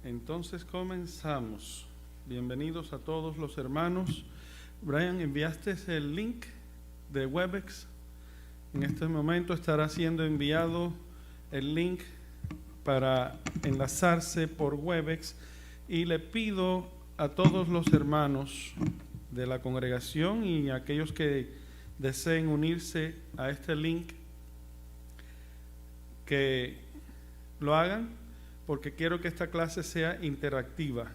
Entonces comenzamos. Bienvenidos a todos los hermanos. Brian, ¿enviaste el link de Webex? En este momento estará siendo enviado el link para enlazarse por Webex y le pido a todos los hermanos de la congregación y a aquellos que deseen unirse a este link que lo hagan, porque quiero que esta clase sea interactiva.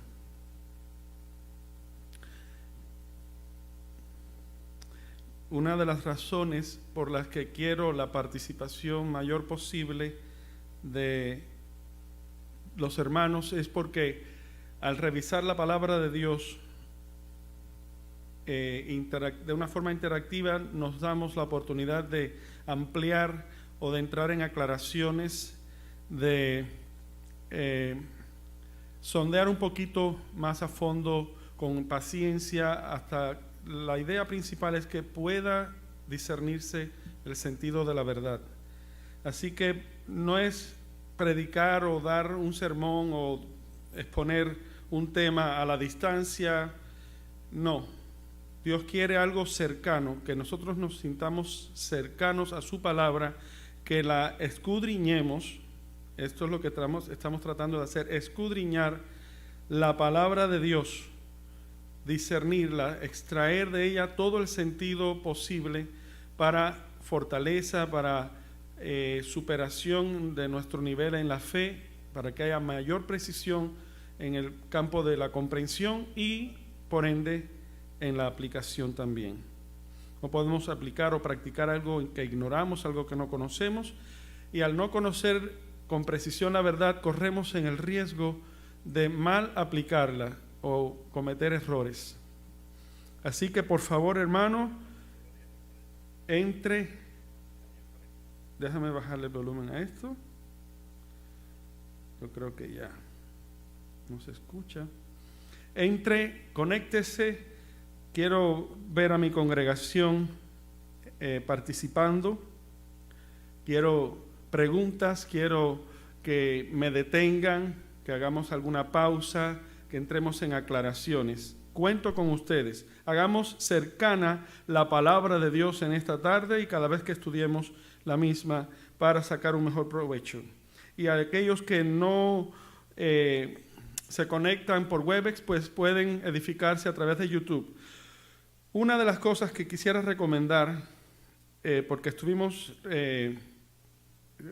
Una de las razones por las que quiero la participación mayor posible de los hermanos es porque al revisar la palabra de Dios de una forma interactiva nos damos la oportunidad de ampliar o de entrar en aclaraciones, de sondear un poquito más a fondo con paciencia. Hasta la idea principal es que pueda discernirse el sentido de la verdad. Así que no es predicar o dar un sermón o exponer un tema a la distancia, no. Dios quiere algo cercano, que nosotros nos sintamos cercanos a su palabra, que la escudriñemos. Esto es lo que estamos tratando de hacer, escudriñar la palabra de Dios, discernirla, extraer de ella todo el sentido posible para fortaleza, para superación de nuestro nivel en la fe, para que haya mayor precisión en el campo de la comprensión y, por ende, en la aplicación también. No podemos aplicar o practicar algo que ignoramos, algo que no conocemos, y al no conocer con precisión la verdad, corremos en el riesgo de mal aplicarla o cometer errores. Así que, por favor, hermano, déjame bajarle el volumen a esto. Yo creo que ya no se escucha. Conéctese. Quiero ver a mi congregación participando. Quiero preguntas, quiero que me detengan, que hagamos alguna pausa, que entremos en aclaraciones. Cuento con ustedes. Hagamos cercana la palabra de Dios en esta tarde y cada vez que estudiemos la misma para sacar un mejor provecho. Y a aquellos que no se conectan por Webex, pues pueden edificarse a través de YouTube. Una de las cosas que quisiera recomendar, porque estuvimos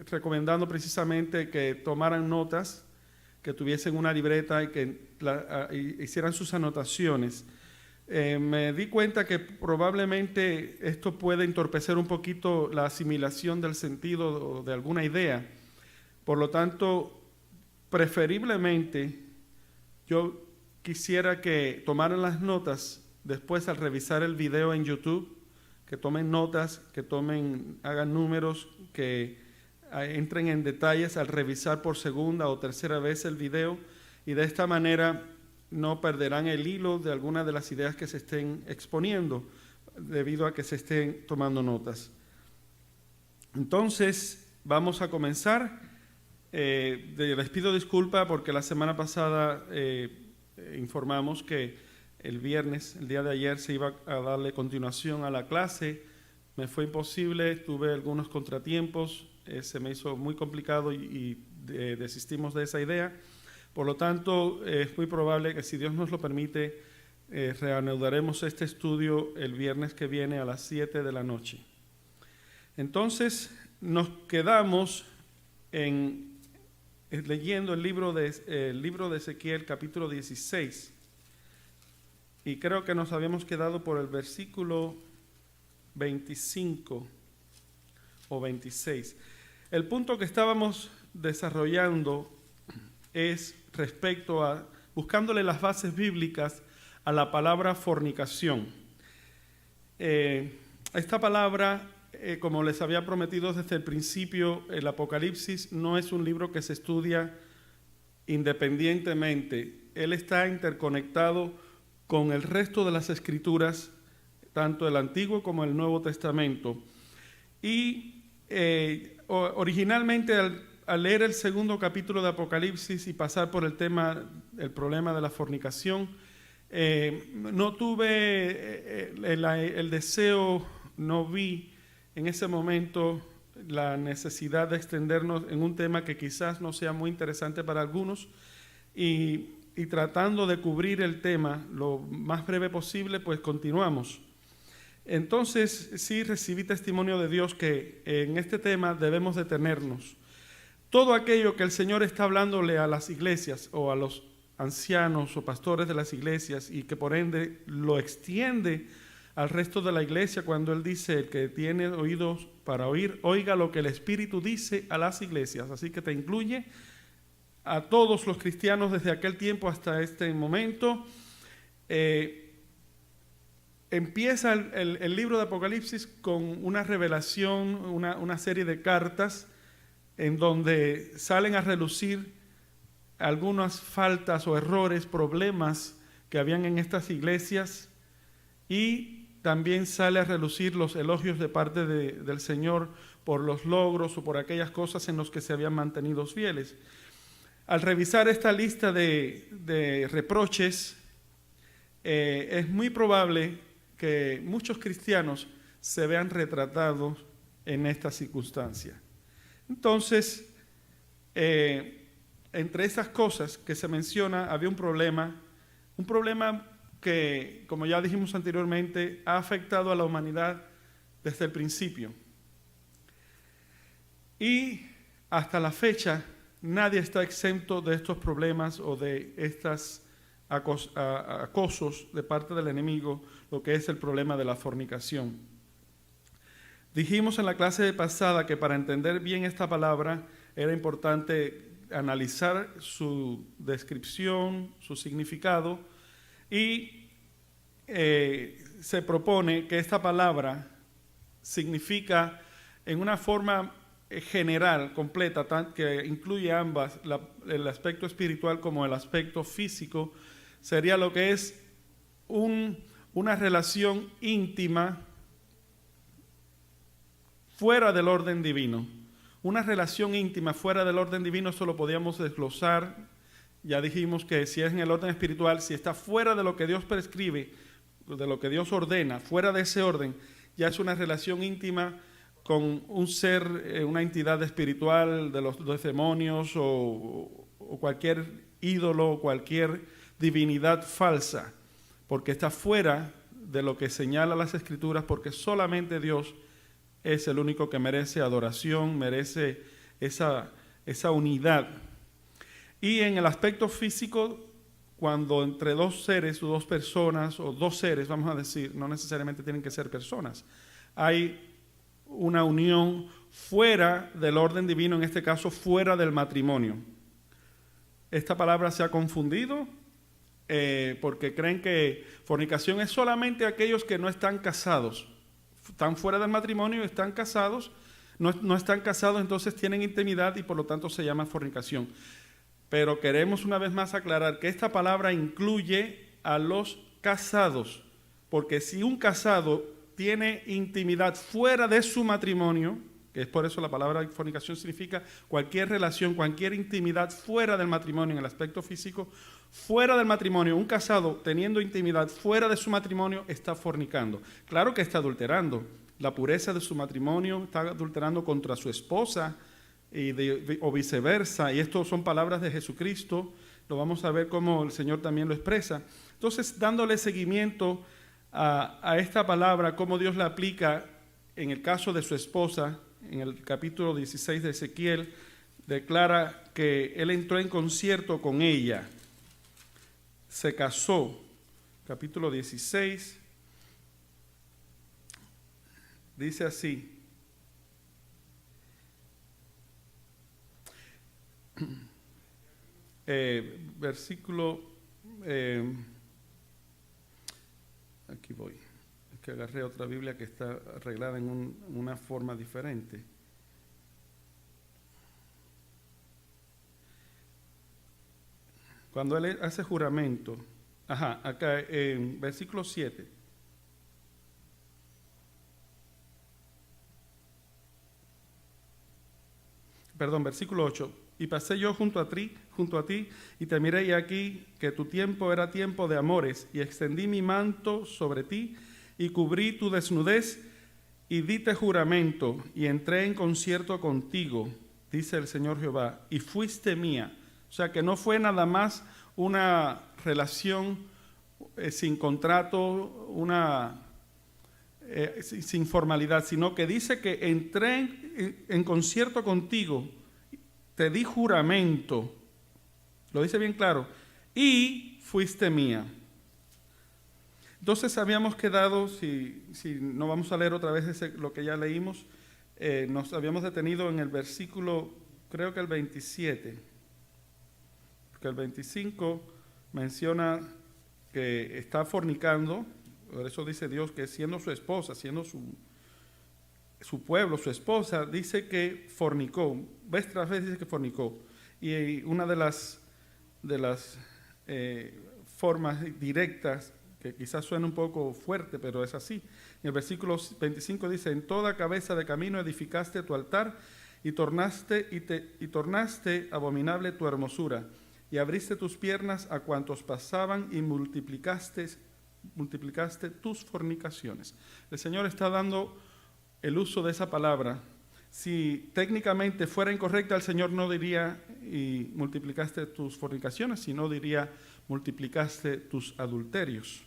recomendando precisamente que tomaran notas, que tuviesen una libreta y que hicieran sus anotaciones. Me di cuenta que probablemente esto puede entorpecer un poquito la asimilación del sentido de alguna idea. Por lo tanto, preferiblemente, yo quisiera que tomaran las notas después al revisar el video en YouTube, que tomen notas, que hagan números, que entren en detalles al revisar por segunda o tercera vez el video, y de esta manera no perderán el hilo de alguna de las ideas que se estén exponiendo debido a que se estén tomando notas. Entonces, vamos a comenzar. Les pido disculpa porque la semana pasada informamos que el viernes, el día de ayer, se iba a darle continuación a la clase. Me fue imposible, tuve algunos contratiempos, se me hizo muy complicado y desistimos de esa idea. Por lo tanto, es muy probable que, si Dios nos lo permite, reanudaremos este estudio el viernes que viene a las 7 de la noche. Entonces, nos quedamos leyendo el libro de Ezequiel, capítulo 16. Y creo que nos habíamos quedado por el versículo 25 o 26. El punto que estábamos desarrollando es respecto a buscándole las bases bíblicas a la palabra fornicación. Esta palabra, como les había prometido desde el principio, el Apocalipsis no es un libro que se estudia independientemente. Él está interconectado con el resto de las Escrituras, tanto el Antiguo como el Nuevo Testamento. Y originalmente al leer el segundo capítulo de Apocalipsis y pasar por el problema de la fornicación, no tuve el deseo, no vi en ese momento la necesidad de extendernos en un tema que quizás no sea muy interesante para algunos, y tratando de cubrir el tema lo más breve posible, pues continuamos. Entonces, sí recibí testimonio de Dios que en este tema debemos detenernos. Todo aquello que el Señor está hablándole a las iglesias o a los ancianos o pastores de las iglesias, y que por ende lo extiende al resto de la iglesia cuando Él dice: el que tiene oídos para oír, oiga lo que el Espíritu dice a las iglesias. Así que te incluye a todos los cristianos desde aquel tiempo hasta este momento. Empieza el libro de Apocalipsis con una revelación, una serie de cartas en donde salen a relucir algunas faltas o errores, problemas que habían en estas iglesias, y también sale a relucir los elogios de parte del Señor por los logros o por aquellas cosas en las que se habían mantenido fieles. Al revisar esta lista de reproches, es muy probable que muchos cristianos se vean retratados en esta circunstancia. Entonces, entre esas cosas que se menciona, había un problema que, como ya dijimos anteriormente, ha afectado a la humanidad desde el principio. Y hasta la fecha, nadie está exento de estos problemas o de estos acosos de parte del enemigo, lo que es el problema de la fornicación. Dijimos en la clase pasada que para entender bien esta palabra era importante analizar su descripción, su significado, y se propone que esta palabra significa en una forma general, completa, que incluye ambas, el aspecto espiritual como el aspecto físico, sería lo que es una relación íntima fuera del orden divino. Una relación íntima fuera del orden divino, eso lo podíamos desglosar. Ya dijimos que si es en el orden espiritual, si está fuera de lo que Dios prescribe, de lo que Dios ordena, fuera de ese orden, ya es una relación íntima con un ser, una entidad espiritual de los demonios o cualquier ídolo o cualquier divinidad falsa, porque está fuera de lo que señala las Escrituras, porque solamente Dios es el único que merece adoración, merece esa unidad. Y en el aspecto físico, cuando entre dos seres o dos personas, o dos seres, vamos a decir, no necesariamente tienen que ser personas, hay una unión fuera del orden divino, en este caso fuera del matrimonio. Esta palabra se ha confundido porque creen que fornicación es solamente aquellos que no están casados. Están fuera del matrimonio, están casados, no están casados, entonces tienen intimidad y por lo tanto se llama fornicación. Pero queremos una vez más aclarar que esta palabra incluye a los casados, porque si un casado tiene intimidad fuera de su matrimonio, que es por eso la palabra fornicación significa cualquier relación, cualquier intimidad fuera del matrimonio en el aspecto físico, fuera del matrimonio, un casado teniendo intimidad fuera de su matrimonio está fornicando. Claro que está adulterando la pureza de su matrimonio, está adulterando contra su esposa o viceversa, y esto son palabras de Jesucristo, lo vamos a ver cómo el Señor también lo expresa. Entonces, dándole seguimiento a esta palabra, cómo Dios la aplica en el caso de su esposa, en el capítulo 16 de Ezequiel, declara que él entró en concierto con ella, se casó, capítulo 16, dice así: versículo, aquí voy, es que agarré otra Biblia que está arreglada en una forma diferente. Cuando él hace juramento, acá en versículo 7. versículo 8. Y pasé yo junto a ti, y te miré, y aquí que tu tiempo era tiempo de amores, y extendí mi manto sobre ti, y cubrí tu desnudez, y dite juramento, y entré en concierto contigo, dice el Señor Jehová, y fuiste mía. O sea que no fue nada más una relación sin contrato, sin formalidad, sino que dice que entré en concierto contigo, te di juramento, lo dice bien claro, y fuiste mía. Entonces habíamos quedado, si no vamos a leer otra vez lo que ya leímos, nos habíamos detenido en el versículo, creo que el 27, porque el 25 menciona que está fornicando, por eso dice Dios que siendo su esposa, siendo su pueblo, su esposa, dice que fornicó, vez tras vez dice que fornicó. Y una de las formas directas, que quizás suena un poco fuerte, pero es así. En el versículo 25 dice, en toda cabeza de camino edificaste tu altar, y tornaste abominable tu hermosura, y abriste tus piernas a cuantos pasaban, y multiplicaste tus fornicaciones. El Señor está dando el uso de esa palabra. Si técnicamente fuera incorrecta, el Señor no diría y multiplicaste tus fornicaciones, sino diría multiplicaste tus adulterios.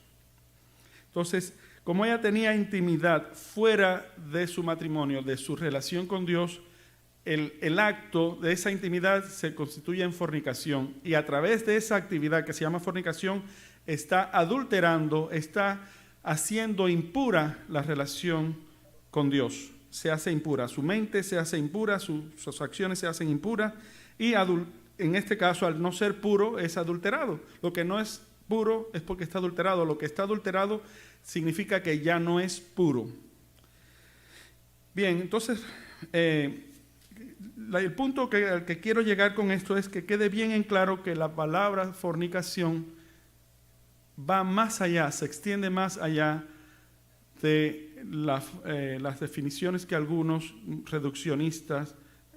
Entonces, como ella tenía intimidad fuera de su matrimonio, de su relación con Dios, el acto de esa intimidad se constituye en fornicación, y a través de esa actividad que se llama fornicación está adulterando, está haciendo impura la relación con Dios. Se hace impura, su mente se hace impura, sus acciones se hacen impuras, y en este caso, al no ser puro, es adulterado. Lo que no es puro es porque está adulterado. Lo que está adulterado significa que ya no es puro. Bien, entonces, el punto al que quiero llegar con esto es que quede bien en claro que la palabra fornicación va más allá, se extiende más allá de las definiciones que algunos reduccionistas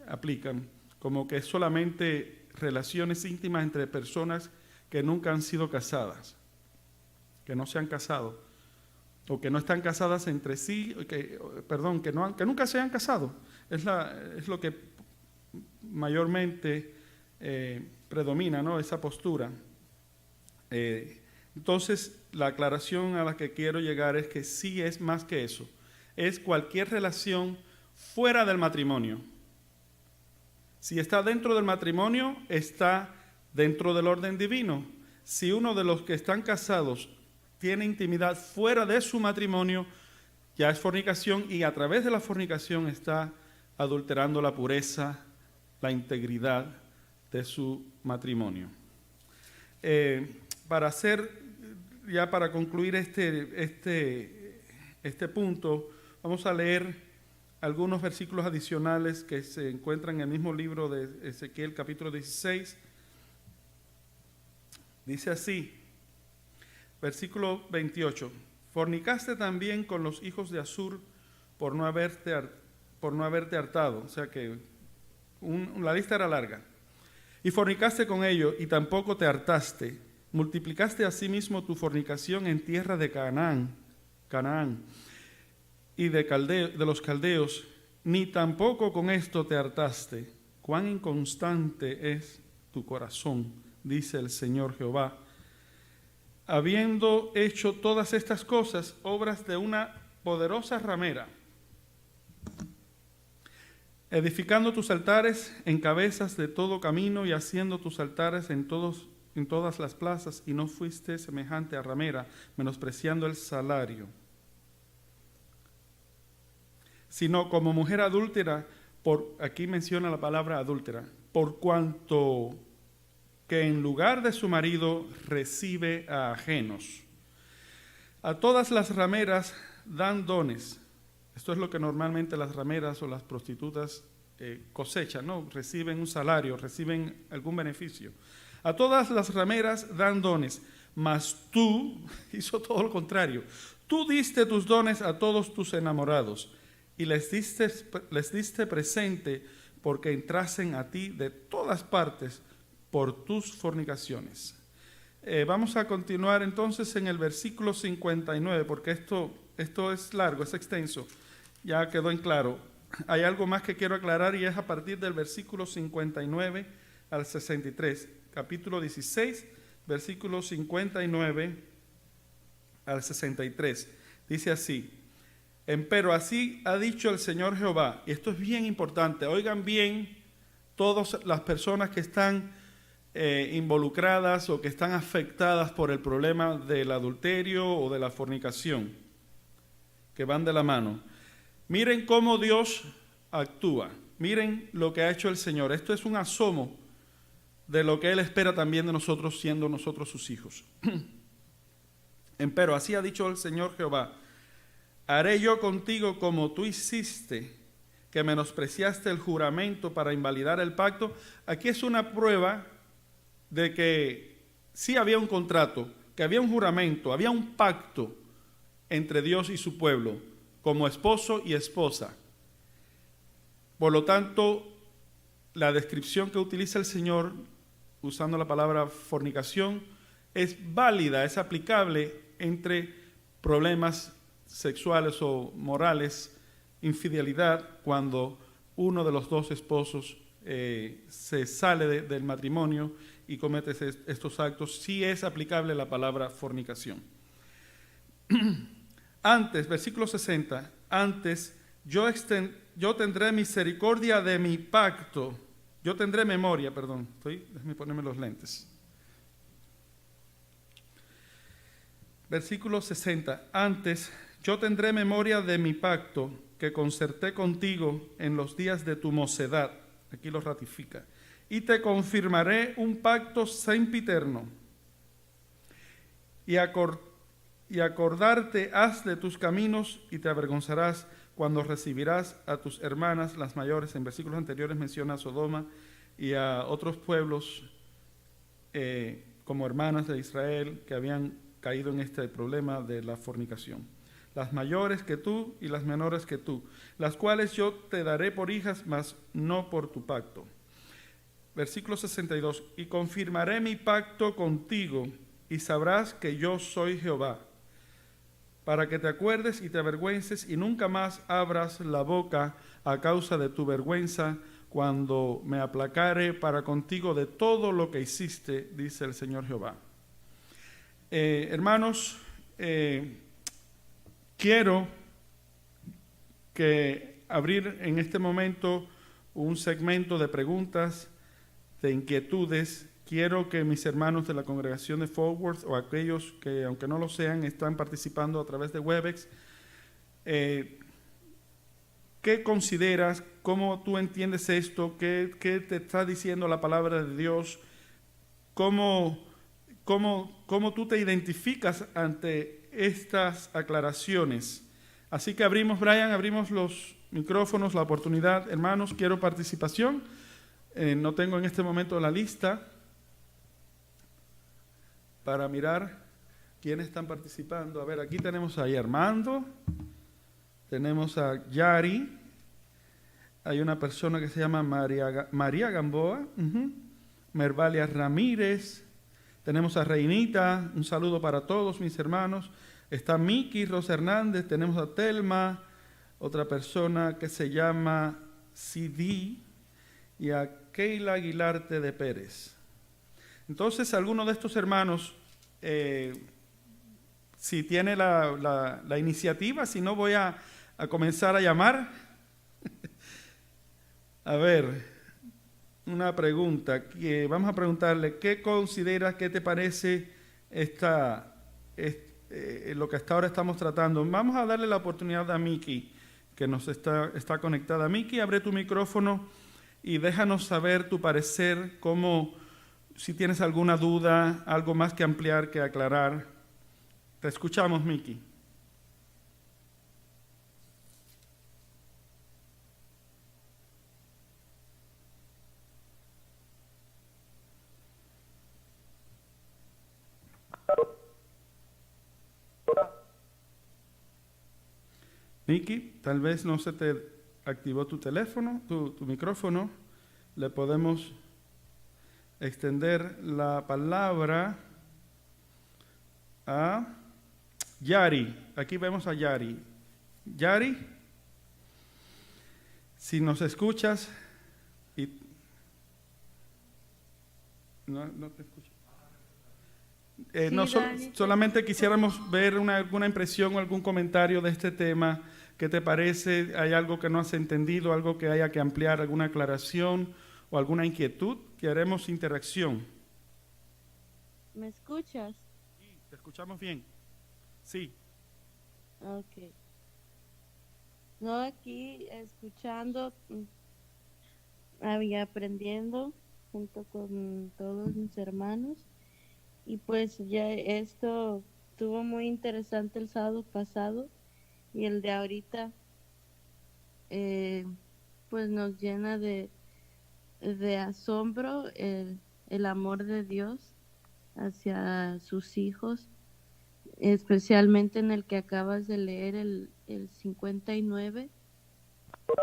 aplican, como que es solamente relaciones íntimas entre personas que nunca han sido casadas, que no se han casado, o que no están casadas entre sí, que nunca se han casado. Es lo que mayormente predomina, ¿no? Esa postura. Entonces, la aclaración a la que quiero llegar es que sí es más que eso. Es cualquier relación fuera del matrimonio. Si está dentro del matrimonio, está dentro del orden divino. Si uno de los que están casados tiene intimidad fuera de su matrimonio, ya es fornicación, y a través de la fornicación está adulterando la pureza, la integridad de su matrimonio. Para concluir este punto, vamos a leer algunos versículos adicionales que se encuentran en el mismo libro de Ezequiel, capítulo 16. Dice así, versículo 28, fornicaste también con los hijos de Asur por no haberte hartado. O sea que la lista era larga. Y fornicaste con ellos y tampoco te hartaste. Multiplicaste asimismo tu fornicación en tierra de Canaán y de los caldeos, ni tampoco con esto te hartaste. Cuán inconstante es tu corazón, dice el Señor Jehová. Habiendo hecho todas estas cosas, obras de una poderosa ramera, edificando tus altares en cabezas de todo camino y haciendo tus altares en todas las plazas, y no fuiste semejante a ramera, menospreciando el salario, sino como mujer adúltera, aquí menciona la palabra adúltera, por cuanto que en lugar de su marido recibe a ajenos. A todas las rameras dan dones. Esto es lo que normalmente las rameras o las prostitutas cosechan, ¿no? Reciben un salario, reciben algún beneficio. A todas las rameras dan dones, mas tú hizo todo lo contrario. Tú diste tus dones a todos tus enamorados y les diste presente porque entrasen a ti de todas partes por tus fornicaciones. Vamos a continuar entonces en el versículo 59, porque esto es largo, es extenso, ya quedó en claro. Hay algo más que quiero aclarar y es a partir del versículo 59 al 63, capítulo 16, versículo 59 al 63. Dice así: Empero así ha dicho el Señor Jehová, y esto es bien importante, oigan bien todas las personas que están involucradas o que están afectadas por el problema del adulterio o de la fornicación, que van de la mano. Miren cómo Dios actúa, miren lo que ha hecho el Señor. Esto es un asomo de lo que Él espera también de nosotros, siendo nosotros sus hijos. Empero así ha dicho el Señor Jehová: haré yo contigo como tú hiciste, que menospreciaste el juramento para invalidar el pacto. Aquí es una prueba de que sí había un contrato, que había un juramento, había un pacto entre Dios y su pueblo, como esposo y esposa. Por lo tanto, la descripción que utiliza el Señor, usando la palabra fornicación, es válida, es aplicable entre problemas sexuales o morales, infidelidad, cuando uno de los dos esposos se sale del matrimonio y comete estos actos. Sí es aplicable la palabra fornicación. Antes, versículo 60, antes yo tendré misericordia de mi pacto, yo tendré memoria, déjame ponerme los lentes. Versículo 60, antes yo tendré memoria de mi pacto que concerté contigo en los días de tu mocedad, aquí lo ratifica, y te confirmaré un pacto sempiterno, y acordarte has de tus caminos y te avergonzarás cuando recibirás a tus hermanas las mayores. En versículos anteriores menciona a Sodoma y a otros pueblos como hermanas de Israel que habían caído en este problema de la fornicación. Las mayores que tú y las menores que tú, las cuales yo te daré por hijas, mas no por tu pacto. Versículo 62, y confirmaré mi pacto contigo, y sabrás que yo soy Jehová, para que te acuerdes y te avergüences, y nunca más abras la boca a causa de tu vergüenza, cuando me aplacare para contigo de todo lo que hiciste, dice el Señor Jehová. Hermanos, quiero abrir en este momento un segmento de preguntas, de inquietudes. Quiero que mis hermanos de la congregación de Fort Worth, o aquellos que, aunque no lo sean, están participando a través de Webex, ¿qué consideras? ¿Cómo tú entiendes esto? ¿Qué te está diciendo la palabra de Dios? ¿Cómo tú te identificas ante estas aclaraciones? Así que abrimos, Brian, abrimos los micrófonos, la oportunidad. Hermanos, quiero participación. No tengo en este momento la lista para mirar quiénes están participando. A ver, aquí tenemos a Armando, tenemos a Yari, hay una persona que se llama María Gamboa, Mervalia Ramírez, tenemos a Reinita, un saludo para todos mis hermanos. Está Miki Rosa Hernández, tenemos a Telma, otra persona que se llama CD, y a Keila Aguilarte de Pérez. Entonces, alguno de estos hermanos, si tiene la iniciativa, si no voy a comenzar a llamar. A ver, una pregunta, vamos a preguntarle, ¿qué consideras, qué te parece lo que hasta ahora estamos tratando? Vamos a darle la oportunidad a Miki, que nos está conectada. Miki, abre tu micrófono y déjanos saber tu parecer, si tienes alguna duda, algo más que ampliar, que aclarar. Te escuchamos, Miki. Miki, tal vez no se te activó tu teléfono, tu micrófono. Le podemos extender la palabra a Yari. Aquí vemos a Yari. Yari, si nos escuchas y no te escucho. Solamente quisiéramos ver alguna impresión o algún comentario de este tema. ¿Qué te parece? ¿Hay algo que no has entendido, algo que haya que ampliar, alguna aclaración o alguna inquietud? Queremos interacción. ¿Me escuchas? Sí, te escuchamos bien. Sí. Ok. No, aquí escuchando y aprendiendo junto con todos mis hermanos. Y pues ya esto estuvo muy interesante el sábado pasado y el de ahorita pues nos llena de asombro el amor de Dios hacia sus hijos, especialmente en el que acabas de leer, el 59,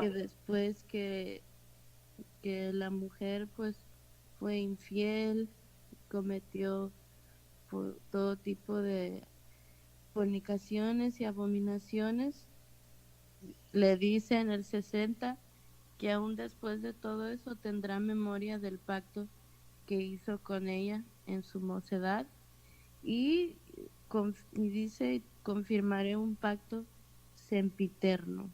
que después que la mujer pues fue infiel, cometió todo tipo de fornicaciones y abominaciones, le dice en el 60 que aún después de todo eso tendrá memoria del pacto que hizo con ella en su mocedad y dice: confirmaré un pacto sempiterno.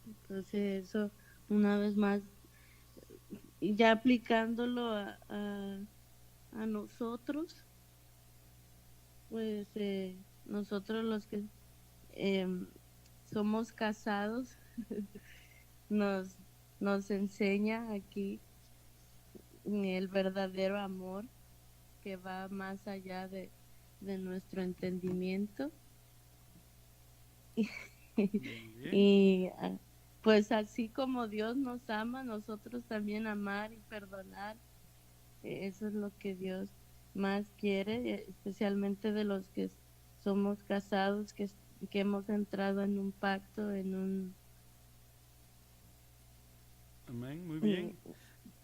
Entonces eso, una vez más, ya aplicándolo a nosotros, pues nosotros los que somos casados, nos enseña aquí el verdadero amor que va más allá de nuestro entendimiento. Y pues así como Dios nos ama, nosotros también amar y perdonar. Eso es lo que Dios más quiere, especialmente de los que somos casados, que hemos entrado en un pacto, en un... Amén, muy bien.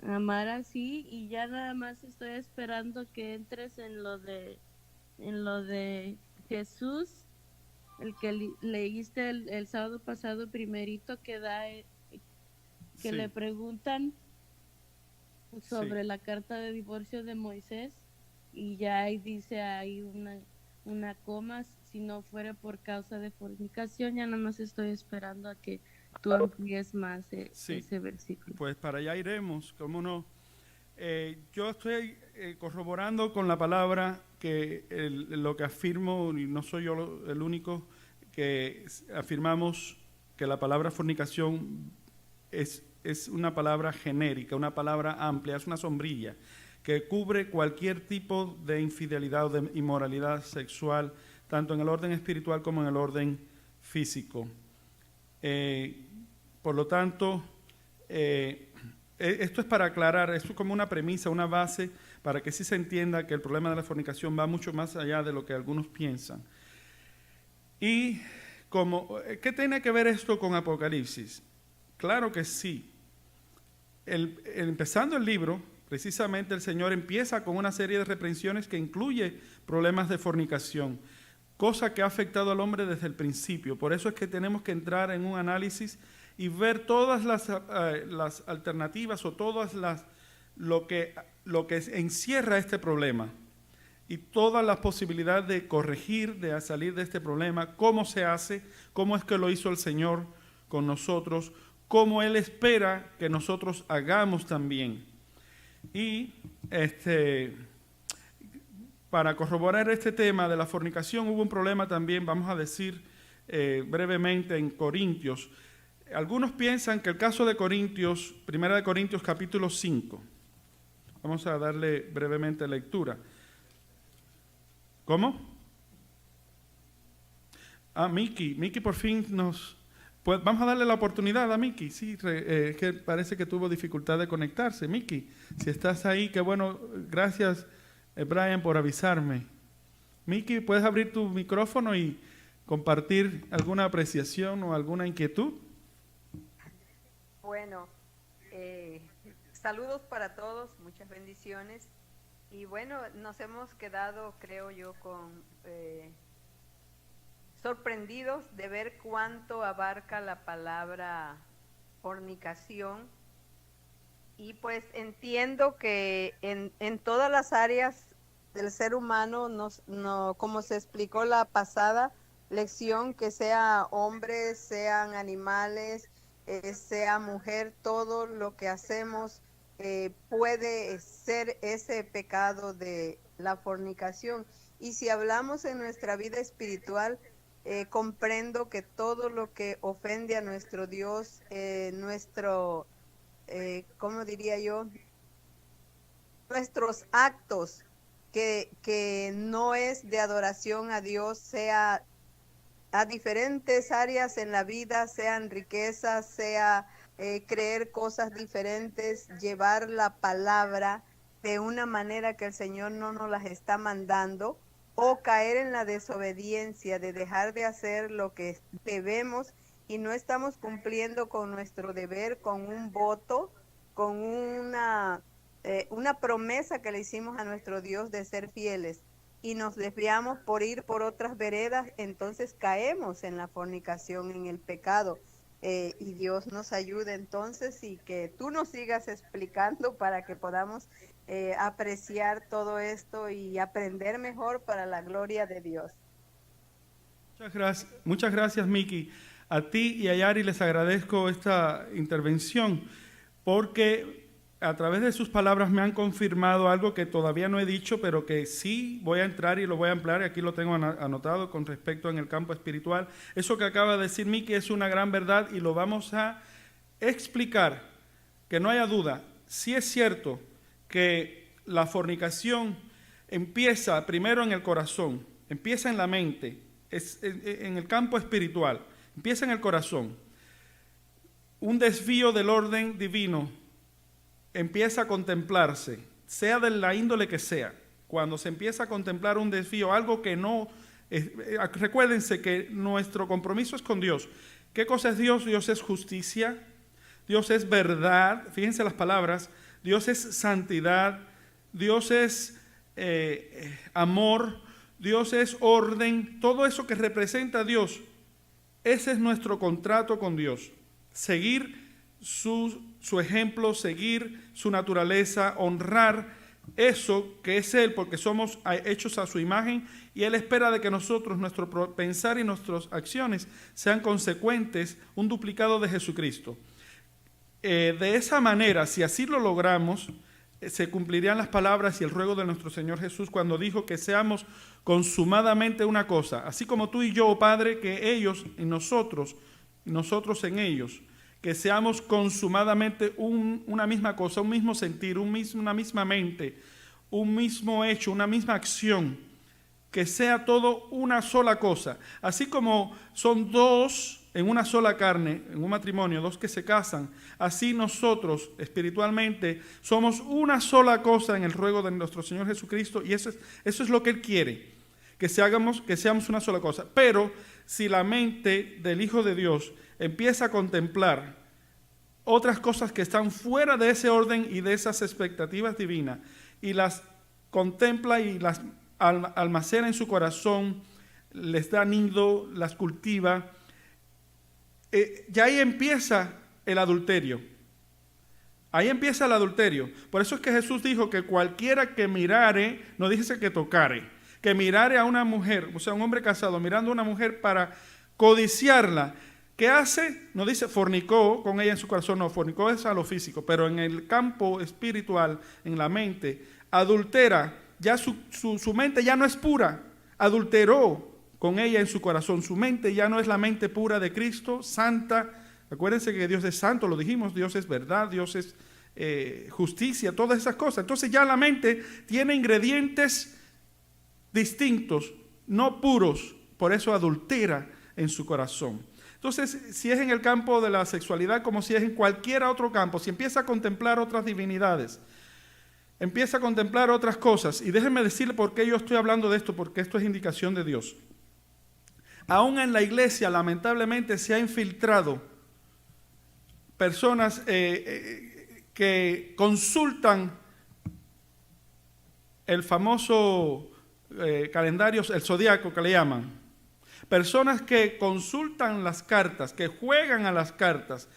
Amar así, y ya nada más estoy esperando que entres en lo de Jesús, el que leíste el sábado pasado primerito, que Sí. le preguntan sobre Sí. la carta de divorcio de Moisés, y ya ahí dice ahí una coma: si no fuera por causa de fornicación. Ya nada más estoy esperando a que tú amplíes más Sí. ese versículo. Pues para allá iremos, ¿cómo no? Yo estoy corroborando con la palabra que lo que afirmo, y no soy yo el único, que afirmamos que la palabra fornicación es una palabra genérica, una palabra amplia, es una sombrilla que cubre cualquier tipo de infidelidad o de inmoralidad sexual, tanto en el orden espiritual como en el orden físico. Por lo tanto, esto es para aclarar, esto es como una premisa, una base, para que sí se entienda que el problema de la fornicación va mucho más allá de lo que algunos piensan. Y ¿qué tiene que ver esto con Apocalipsis? Claro que sí. Empezando el libro, precisamente el Señor empieza con una serie de reprensiones que incluye problemas de fornicación, cosa que ha afectado al hombre desde el principio. Por eso es que tenemos que entrar en un análisis y ver todas las alternativas o todas lo que encierra este problema y todas las posibilidades de corregir, de salir de este problema, cómo se hace, cómo es que lo hizo el Señor con nosotros, cómo Él espera que nosotros hagamos también. Y para corroborar este tema de la fornicación, hubo un problema también, vamos a decir brevemente, en Corintios. Algunos piensan que el caso de Corintios, 1 Corintios capítulo 5, vamos a darle brevemente lectura. ¿Cómo? Miki por fin pues vamos a darle la oportunidad a Miki. Sí, que parece que tuvo dificultad de conectarse. Miki, si estás ahí, qué bueno, gracias Brian por avisarme. Miki, ¿puedes abrir tu micrófono y compartir alguna apreciación o alguna inquietud? Bueno, saludos para todos, muchas bendiciones. Y bueno, nos hemos quedado, creo yo, sorprendidos de ver cuánto abarca la palabra fornicación. Y pues entiendo que en todas las áreas del ser humano, como se explicó la pasada lección, que sea hombres, sean animales, sea mujer, todo lo que hacemos puede ser ese pecado de la fornicación. Y si hablamos en nuestra vida espiritual, comprendo que todo lo que ofende a nuestro Dios, ¿cómo diría yo? Nuestros actos que no es de adoración a Dios, sea a diferentes áreas en la vida, sean riquezas, sea creer cosas diferentes, llevar la palabra de una manera que el Señor no nos las está mandando, o caer en la desobediencia de dejar de hacer lo que debemos y no estamos cumpliendo con nuestro deber, con un voto, con una promesa que le hicimos a nuestro Dios de ser fieles, y nos desviamos por ir por otras veredas, entonces caemos en la fornicación, en el pecado. Y Dios nos ayude entonces, y que tú nos sigas explicando para que podamos apreciar todo esto y aprender mejor para la gloria de Dios. Muchas gracias, Miki. A ti y a Yari les agradezco esta intervención, porque a través de sus palabras me han confirmado algo que todavía no he dicho, pero que sí voy a entrar y lo voy a ampliar, y aquí lo tengo anotado con respecto en el campo espiritual. Eso que acaba de decir Miki es una gran verdad y lo vamos a explicar, que no haya duda. Sí es cierto que la fornicación empieza primero en el corazón, empieza en la mente, en el campo espiritual, empieza en el corazón. Un desvío del orden divino empieza a contemplarse, sea de la índole que sea. Cuando se empieza a contemplar un desvío, algo que no... recuérdense que nuestro compromiso es con Dios. ¿Qué cosa es Dios? Dios es justicia, Dios es verdad, fíjense las palabras, Dios es santidad, Dios es amor, Dios es orden, todo eso que representa a Dios. Ese es nuestro contrato con Dios. Seguir su ejemplo, seguir su naturaleza, honrar eso que es Él, porque somos hechos a su imagen, y Él espera de que nosotros, nuestro pensar y nuestras acciones sean consecuentes, un duplicado de Jesucristo. De esa manera, si así lo logramos, se cumplirían las palabras y el ruego de nuestro Señor Jesús cuando dijo que seamos consumadamente una cosa, así como tú y yo, oh Padre, que ellos en nosotros, y nosotros en ellos, que seamos consumadamente una misma cosa, un mismo sentir, una misma mente, un mismo hecho, una misma acción, que sea todo una sola cosa. Así como son dos en una sola carne, en un matrimonio, dos que se casan, así nosotros espiritualmente somos una sola cosa en el ruego de nuestro Señor Jesucristo, y eso es lo que Él quiere, que seamos una sola cosa. Pero si la mente del Hijo de Dios empieza a contemplar otras cosas que están fuera de ese orden y de esas expectativas divinas, y las contempla y las almacena en su corazón, les da nido, las cultiva, ya ahí empieza el adulterio. Ahí empieza el adulterio. Por eso es que Jesús dijo que cualquiera que mirare, no dice que tocare, que mirare a una mujer, o sea, un hombre casado mirando a una mujer para codiciarla, ¿qué hace? No dice fornicó con ella en su corazón, no, fornicó es a lo físico, pero en el campo espiritual, en la mente, adultera, ya su mente ya no es pura, adulteró con ella en su corazón, su mente ya no es la mente pura de Cristo, santa. Acuérdense que Dios es santo, lo dijimos, Dios es verdad, Dios es justicia, todas esas cosas. Entonces ya la mente tiene ingredientes distintos, no puros, por eso adultera en su corazón. Entonces, si es en el campo de la sexualidad, como si es en cualquier otro campo, si empieza a contemplar otras divinidades, empieza a contemplar otras cosas, y déjenme decirle por qué yo estoy hablando de esto, porque esto es indicación de Dios. Aún en la iglesia, lamentablemente, se ha infiltrado personas que consultan el famoso calendario, el zodiaco que le llaman. Personas que consultan las cartas, que juegan a las cartas.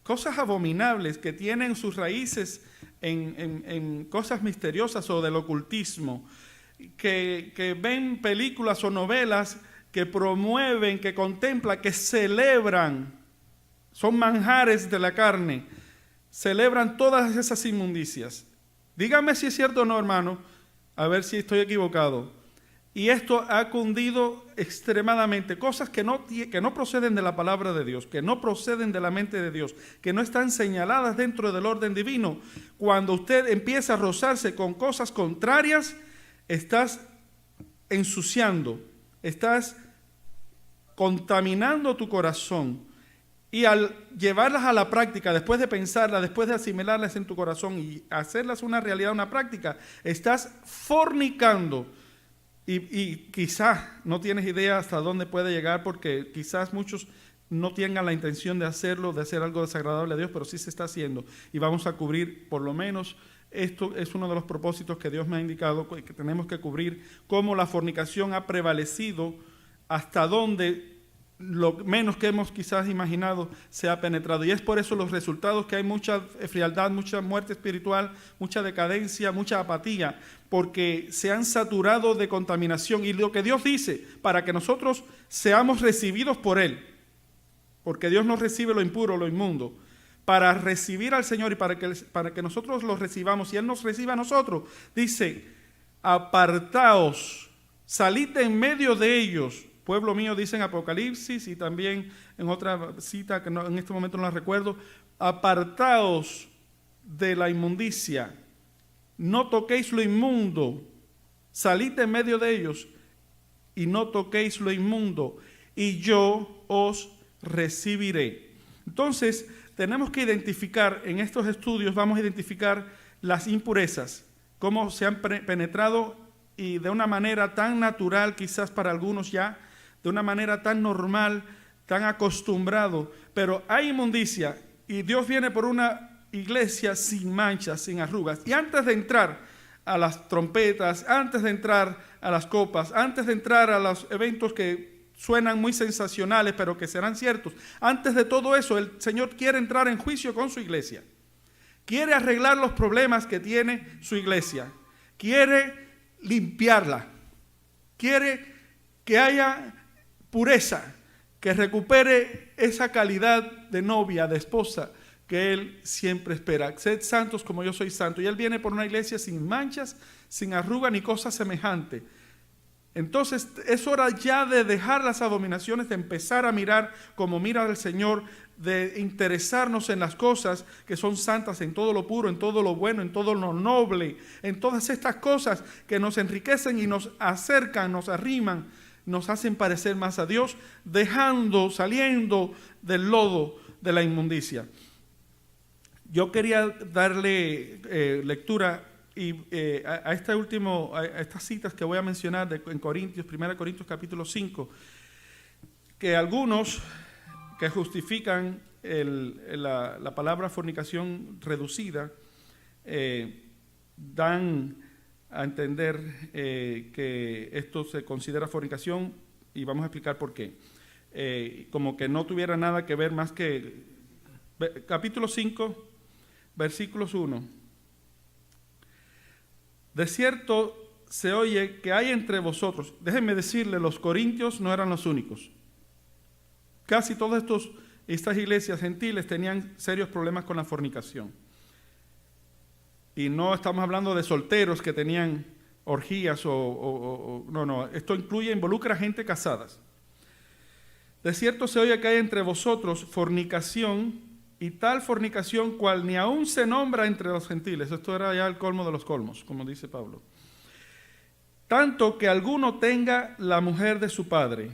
Cosas abominables que tienen sus raíces en cosas misteriosas o del ocultismo. Que ven películas o novelas que promueven, que contemplan, que celebran. Son manjares de la carne. Celebran todas esas inmundicias. Dígame si es cierto o no, hermano, a ver si estoy equivocado. Y esto ha cundido extremadamente, cosas que no proceden de la palabra de Dios, que no proceden de la mente de Dios, que no están señaladas dentro del orden divino. Cuando usted empieza a rozarse con cosas contrarias, estás ensuciando, estás contaminando tu corazón. Y al llevarlas a la práctica, después de pensarlas, después de asimilarlas en tu corazón y hacerlas una realidad, una práctica, estás fornicando. Y quizás no tienes idea hasta dónde puede llegar, porque quizás muchos no tengan la intención de hacerlo, de hacer algo desagradable a Dios, pero sí se está haciendo. Y vamos a cubrir, por lo menos, esto es uno de los propósitos que Dios me ha indicado, que tenemos que cubrir, cómo la fornicación ha prevalecido, hasta dónde lo menos que hemos quizás imaginado se ha penetrado. Y es por eso los resultados que hay mucha frialdad, mucha muerte espiritual, mucha decadencia, mucha apatía, porque se han saturado de contaminación. Y lo que Dios dice, para que nosotros seamos recibidos por Él, porque Dios no recibe lo impuro, lo inmundo, para recibir al Señor y para que nosotros lo recibamos y Él nos reciba a nosotros, dice: apartaos, salid en medio de ellos. Pueblo mío, dice en Apocalipsis, y también en otra cita que en este momento no la recuerdo: apartaos de la inmundicia, no toquéis lo inmundo, salid en medio de ellos y no toquéis lo inmundo, y yo os recibiré. Entonces, tenemos que identificar, en estos estudios vamos a identificar las impurezas, cómo se han penetrado, y de una manera tan natural, quizás para algunos ya, de una manera tan normal, tan acostumbrado, pero hay inmundicia, y Dios viene por una iglesia sin manchas, sin arrugas. Y antes de entrar a las trompetas, antes de entrar a las copas, antes de entrar a los eventos que suenan muy sensacionales, pero que serán ciertos, antes de todo eso, el Señor quiere entrar en juicio con su iglesia. Quiere arreglar los problemas que tiene su iglesia. Quiere limpiarla. Quiere que haya pureza, que recupere esa calidad de novia, de esposa, que Él siempre espera. Sed santos como yo soy santo. Y Él viene por una iglesia sin manchas, sin arruga ni cosa semejante. Entonces es hora ya de dejar las abominaciones, de empezar a mirar como mira el Señor, de interesarnos en las cosas que son santas, en todo lo puro, en todo lo bueno, en todo lo noble, en todas estas cosas que nos enriquecen y nos acercan, nos arriman, nos hacen parecer más a Dios, saliendo del lodo de la inmundicia. Yo quería darle lectura a estas citas que voy a mencionar en Corintios, 1 Corintios capítulo 5, que algunos que justifican la palabra fornicación reducida dan a entender que esto se considera fornicación, y vamos a explicar por qué. Como que no tuviera nada que ver más que... Capítulo 5, versículos 1. De cierto se oye que hay entre vosotros, déjenme decirle, los corintios no eran los únicos. Casi todas estas iglesias gentiles tenían serios problemas con la fornicación. Y no estamos hablando de solteros que tenían orgías no, esto involucra gente casadas. De cierto se oye que hay entre vosotros fornicación, y tal fornicación cual ni aún se nombra entre los gentiles. Esto era ya el colmo de los colmos, como dice Pablo. Tanto que alguno tenga la mujer de su padre.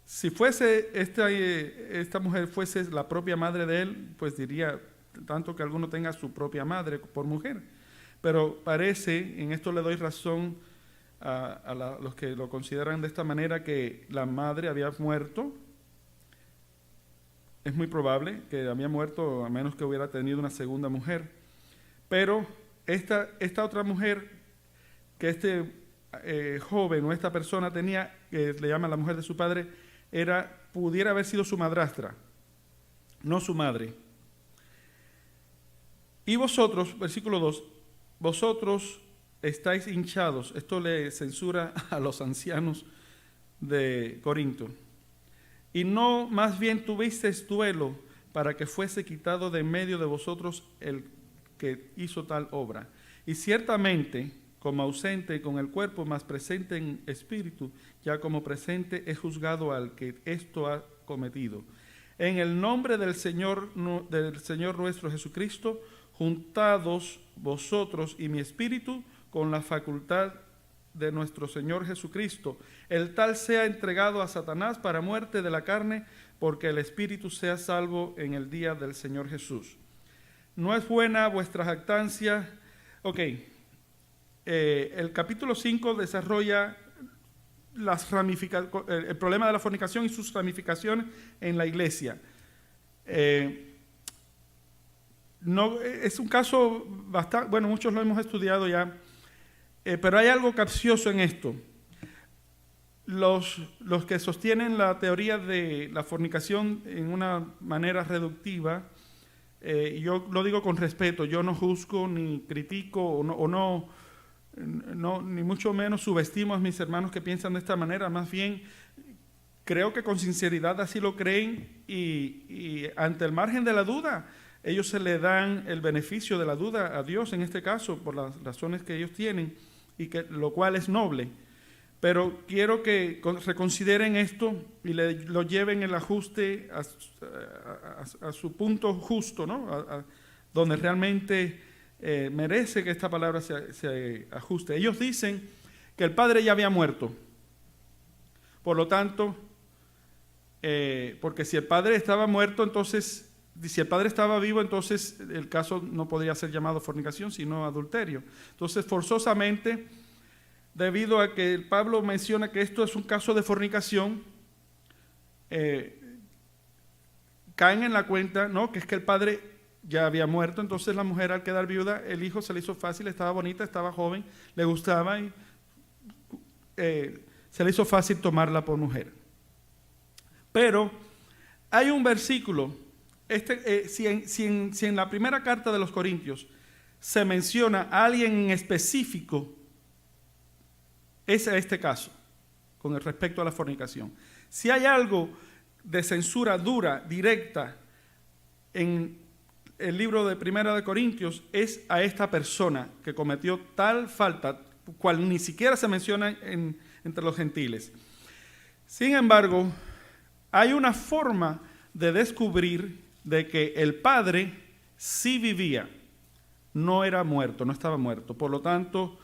Si fuese esta mujer fuese la propia madre de él, pues diría, tanto que alguno tenga su propia madre por mujer. Pero parece, en esto le doy razón a los que lo consideran de esta manera, que la madre había muerto. es muy probable que había muerto a menos que hubiera tenido una segunda mujer. Pero esta otra mujer que este joven o esta persona tenía, que le llama la mujer de su padre, pudiera haber sido su madrastra, no su madre. Y vosotros, versículo 2, vosotros estáis hinchados. Esto le censura a los ancianos de Corinto. Y no más bien tuvisteis duelo para que fuese quitado de en medio de vosotros el que hizo tal obra. Y ciertamente, como ausente con el cuerpo, más presente en espíritu, ya como presente he juzgado al que esto ha cometido. En el nombre del Señor nuestro Jesucristo, juntados vosotros y mi espíritu con la facultad de nuestro Señor Jesucristo, el tal sea entregado a Satanás para muerte de la carne, porque el espíritu sea salvo en el día del Señor Jesús. No es buena vuestra jactancia. Ok, el capítulo 5 desarrolla el problema de la fornicación y sus ramificaciones en la iglesia. No, es un caso bastante, bueno, muchos lo hemos estudiado ya, pero hay algo capcioso en esto. Los que sostienen la teoría de la fornicación en una manera reductiva, y yo lo digo con respeto, yo no juzgo ni critico ni mucho menos subestimo a mis hermanos que piensan de esta manera, más bien creo que con sinceridad así lo creen y ante el margen de la duda, ellos se le dan el beneficio de la duda a Dios en este caso por las razones que ellos tienen, lo cual es noble. Pero quiero que reconsideren esto y lo lleven el ajuste a su punto justo, ¿no? Donde realmente merece que esta palabra se ajuste. Ellos dicen que el padre ya había muerto. Por lo tanto, porque si el padre estaba muerto, entonces, si el padre estaba vivo, entonces el caso no podría ser llamado fornicación, sino adulterio. Entonces, forzosamente, debido a que Pablo menciona que esto es un caso de fornicación, caen en la cuenta, ¿no?, que es que el padre ya había muerto, entonces la mujer al quedar viuda, el hijo se le hizo fácil, estaba bonita, estaba joven, le gustaba y se le hizo fácil tomarla por mujer. Pero hay un versículo, si en la primera carta de los Corintios se menciona a alguien en específico, es este caso, con respecto a la fornicación. Si hay algo de censura dura, directa, en el libro de Primera de Corintios, es a esta persona que cometió tal falta, cual ni siquiera se menciona entre los gentiles. Sin embargo, hay una forma de descubrir de que el padre sí vivía, no era muerto, no estaba muerto. Por lo tanto,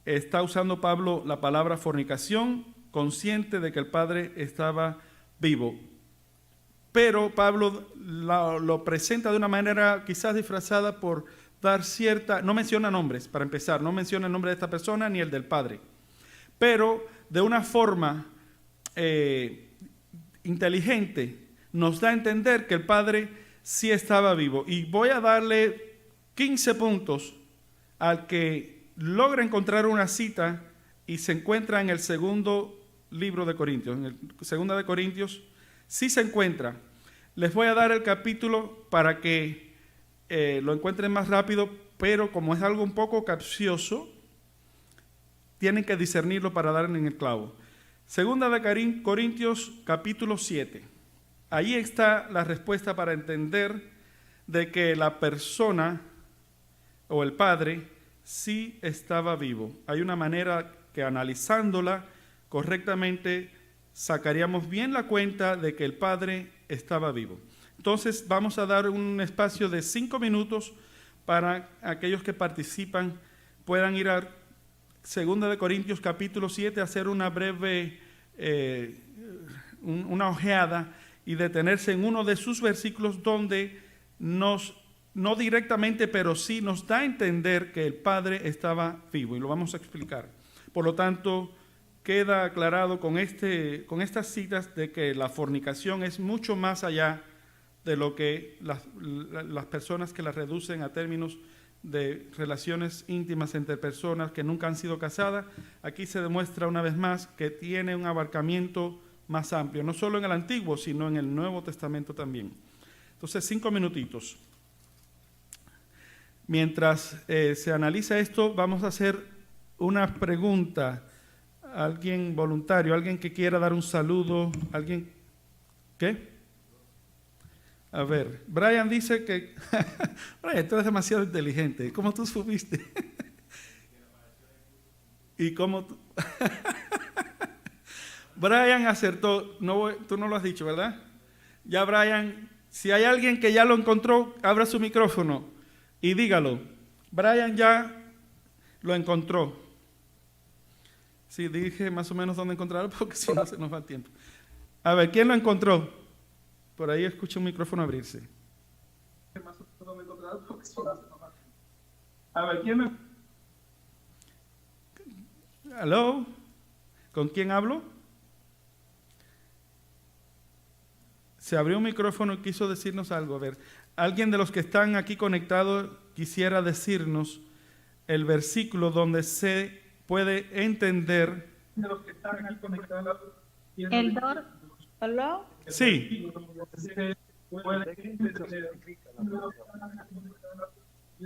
está usando Pablo la palabra fornicación, consciente de que el padre estaba vivo. Pero Pablo lo presenta de una manera quizás disfrazada por dar no menciona nombres, para empezar, no menciona el nombre de esta persona ni el del padre, pero de una forma inteligente nos da a entender que el padre sí estaba vivo. Y voy a darle 15 puntos al que logra encontrar una cita y se encuentra en el segundo libro de Corintios, en el segunda de Corintios, sí se encuentra. Les voy a dar el capítulo para que lo encuentren más rápido, pero como es algo un poco capcioso, tienen que discernirlo para darle en el clavo. Segunda de Corintios, capítulo 7. Ahí está la respuesta para entender de que la persona o el padre sí estaba vivo. Hay una manera que analizándola correctamente sacaríamos bien la cuenta de que el padre estaba vivo. Entonces vamos a dar un espacio de 5 minutos para aquellos que participan puedan ir a 2 de Corintios capítulo 7 a hacer una breve una ojeada y detenerse en uno de sus versículos donde no directamente, pero sí nos da a entender que el Padre estaba vivo, y lo vamos a explicar. Por lo tanto, queda aclarado con estas citas de que la fornicación es mucho más allá de lo que las personas que las reducen a términos de relaciones íntimas entre personas que nunca han sido casadas. Aquí se demuestra una vez más que tiene un abarcamiento más amplio, no solo en el Antiguo, sino en el Nuevo Testamento también. Entonces, 5 minutitos. Mientras se analiza esto, vamos a hacer una pregunta. ¿Alguien voluntario? ¿Alguien que quiera dar un saludo? ¿Alguien? ¿Qué? A ver, Brian dice que... Brian, tú eres demasiado inteligente. ¿Cómo tú supiste? ¿Y cómo tú? Brian acertó. No, tú no lo has dicho, ¿verdad? Ya, Brian, si hay alguien que ya lo encontró, abra su micrófono y dígalo. Brian ya lo encontró. Sí, dije más o menos dónde encontrarlo porque si no se nos va el tiempo. A ver, ¿quién lo encontró? Por ahí escucho un micrófono abrirse. A ver, ¿quién me... ¿Aló? ¿Con quién hablo? Se abrió un micrófono y quiso decirnos algo. A ver, ¿alguien de los que están aquí conectados quisiera decirnos el versículo donde se puede entender? De los que están aquí conectados. El dor. ¿Aló? Sí.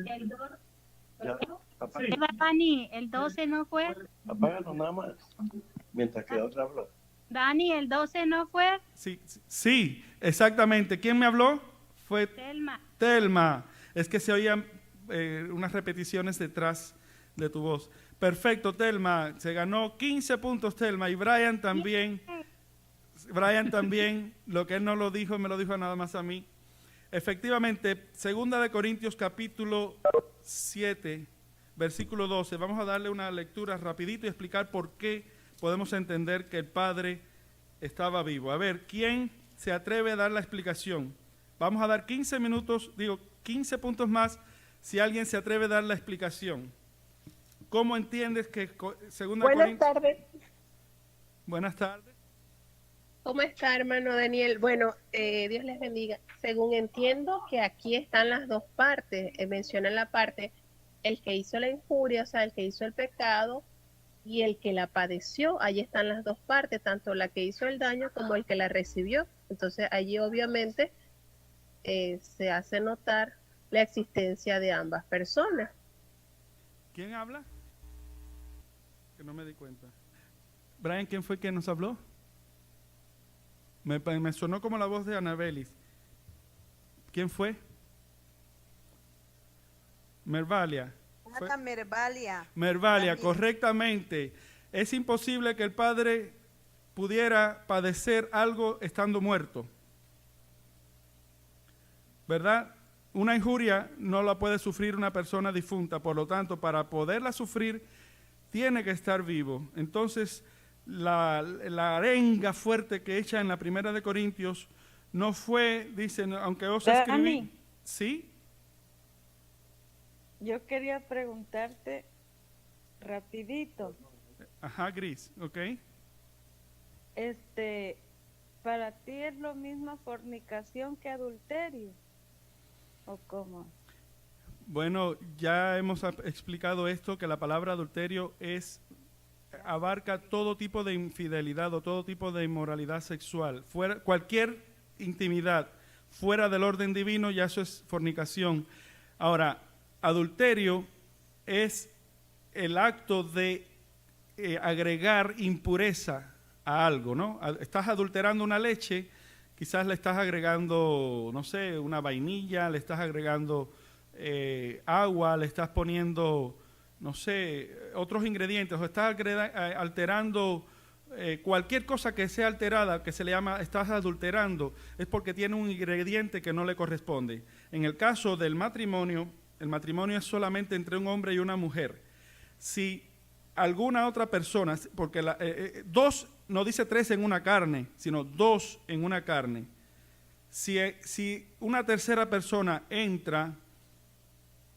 El dor. Ya, apaga- Eva Dani, el 12 no fue. apágalo nada más, mientras que otra habla. Dani, el 12 no fue. Sí, exactamente. ¿Quién me habló? Fue Telma. Telma. Es que se oían unas repeticiones detrás de tu voz. Perfecto, Telma. Se ganó 15 puntos, Telma. Y Brian también. Brian también. Lo que él no lo dijo, me lo dijo nada más a mí. Efectivamente, 2 Corintios capítulo 7, versículo 12. Vamos a darle una lectura rapidito y explicar por qué podemos entender que el Padre estaba vivo. A ver, ¿quién se atreve a dar la explicación? Vamos a dar 15 minutos, 15 puntos más, si alguien se atreve a dar la explicación. ¿Cómo entiendes que 2 Buenas tardes. Buenas tardes. ¿Cómo está, hermano Daniel? Bueno, Dios les bendiga. Según entiendo que aquí están las dos partes. Mencionan la parte, el que hizo la injuria, o sea, el que hizo el pecado, y el que la padeció. Allí están las dos partes, tanto la que hizo el daño como el que la recibió. Entonces, allí obviamente se hace notar la existencia de ambas personas. ¿Quién habla? Que no me di cuenta. Brian, ¿quién fue quien nos habló? Me sonó como la voz de Anabelis. ¿Quién fue? Mervalia. Nata Mervalia. Mervalia, También. correctamente. Es imposible que el Padre pudiera padecer algo estando muerto. ¿Verdad? Una injuria no la puede sufrir una persona difunta, por lo tanto, para poderla sufrir, tiene que estar vivo. Entonces, la arenga fuerte que echa en la 1 Corintios no fue, dicen, aunque os escribí. Dani. ¿Sí? Yo quería preguntarte rapidito, Ajá, Gris, ok. ¿para ti es lo mismo fornicación que adulterio? ¿O cómo? Bueno, ya hemos explicado esto, que la palabra adulterio abarca todo tipo de infidelidad o todo tipo de inmoralidad sexual. Cualquier intimidad fuera del orden divino, ya eso es fornicación. Ahora, adulterio es el acto de agregar impureza a algo, ¿no? Estás adulterando una leche, quizás le estás agregando, no sé, una vainilla, le estás agregando agua, le estás poniendo, no sé, otros ingredientes, o estás alterando cualquier cosa que sea alterada, que se le llama, estás adulterando, es porque tiene un ingrediente que no le corresponde. En el caso del matrimonio, el matrimonio es solamente entre un hombre y una mujer. Si alguna otra persona, porque dos, no dice tres en una carne, sino dos en una carne. Si una tercera persona entra,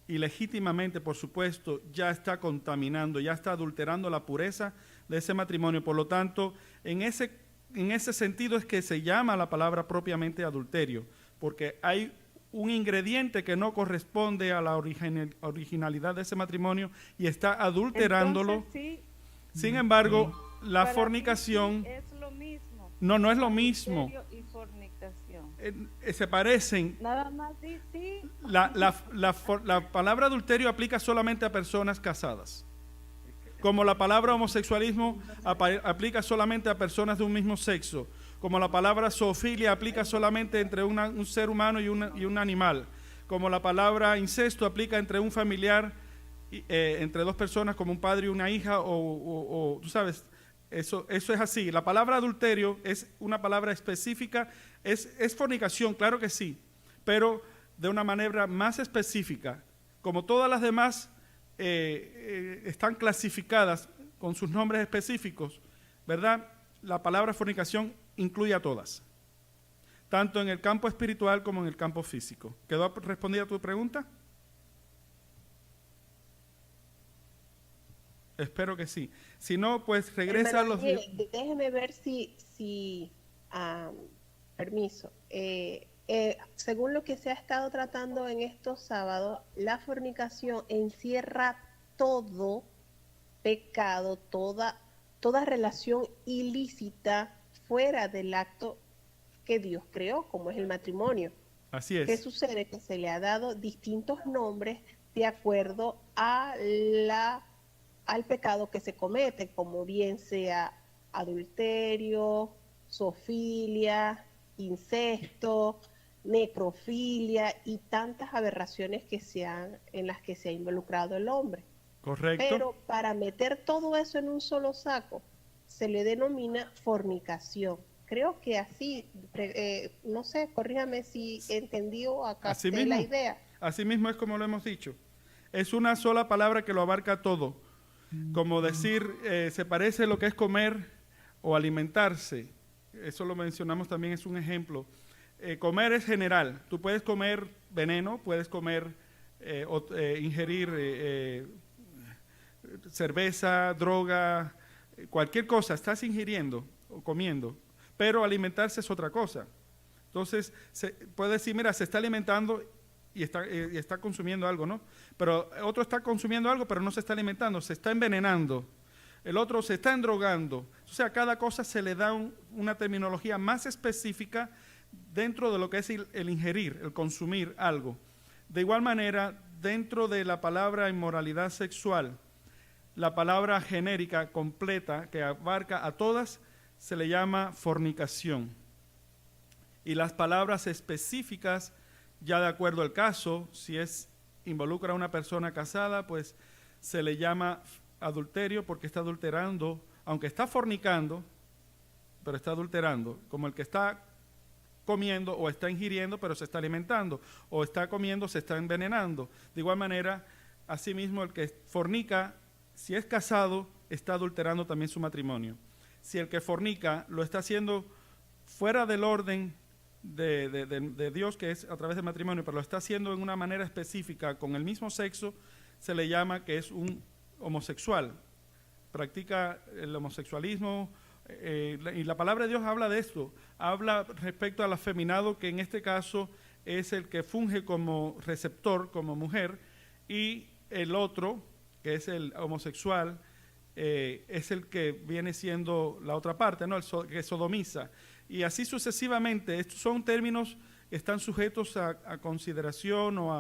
y legítimamente, por supuesto, ya está contaminando, ya está adulterando la pureza de ese matrimonio. Por lo tanto, en ese sentido es que se llama la palabra propiamente adulterio. porque hay un ingrediente que no corresponde a la originalidad de ese matrimonio y está adulterándolo. Entonces, sí, Sin embargo, la para ti fornicación sí es lo mismo. no es lo mismo. Adulterio y fornicación. Se parecen. Nada más di sí. La palabra adulterio aplica solamente a personas casadas. Como la palabra homosexualismo aplica solamente a personas de un mismo sexo. Como la palabra zoofilia aplica solamente entre un ser humano y un animal. Como la palabra incesto aplica entre un familiar, entre dos personas como un padre y una hija, o tú sabes, eso es así. La palabra adulterio es una palabra específica, es fornicación, claro que sí, pero de una manera más específica. Como todas las demás están clasificadas con sus nombres específicos, ¿verdad? La palabra fornicación incluye a todas, tanto en el campo espiritual como en el campo físico. ¿Quedó respondida tu pregunta? Espero que sí. Si no, pues regresa a los... Déjeme ver permiso. Según lo que se ha estado tratando en estos sábados, la fornicación encierra todo pecado, toda relación ilícita fuera del acto que Dios creó, como es el matrimonio. Así es. ¿Qué sucede? Que se le ha dado distintos nombres de acuerdo a al pecado que se comete, como bien sea adulterio, zoofilia, incesto, necrofilia y tantas aberraciones en las que se ha involucrado el hombre. Correcto. Pero para meter todo eso en un solo saco, se le denomina fornicación. Creo que así, no sé, corríjame si entendí o acapté la idea. Así mismo es como lo hemos dicho. Es una sola palabra que lo abarca todo. Como decir, se parece lo que es comer o alimentarse. Eso lo mencionamos también, es un ejemplo. Comer es general. Tú puedes comer veneno, puedes comer ingerir cerveza, droga, cualquier cosa, estás ingiriendo o comiendo, pero alimentarse es otra cosa. Entonces, puede decir, mira, se está alimentando y está consumiendo algo, ¿no? Pero otro está consumiendo algo, pero no se está alimentando, se está envenenando. El otro se está endrogando. O sea, a cada cosa se le da una terminología más específica dentro de lo que es el ingerir, el consumir algo. De igual manera, dentro de la palabra inmoralidad sexual, la palabra genérica completa que abarca a todas se le llama fornicación. Y las palabras específicas, ya de acuerdo al caso, si involucra a una persona casada, pues se le llama adulterio porque está adulterando, aunque está fornicando, pero está adulterando, como el que está comiendo o está ingiriendo, pero se está alimentando, o está comiendo, se está envenenando. De igual manera, asimismo, el que fornica, si es casado, está adulterando también su matrimonio. Si el que fornica lo está haciendo fuera del orden de Dios, que es a través del matrimonio, pero lo está haciendo en una manera específica con el mismo sexo, se le llama que es un homosexual. Practica el homosexualismo, y la palabra de Dios habla de esto, habla respecto al afeminado, que en este caso es el que funge como receptor, como mujer, y el otro, que es el homosexual, es el que viene siendo la otra parte, ¿no? Que sodomiza. Y así sucesivamente. Estos son términos que están sujetos a consideración o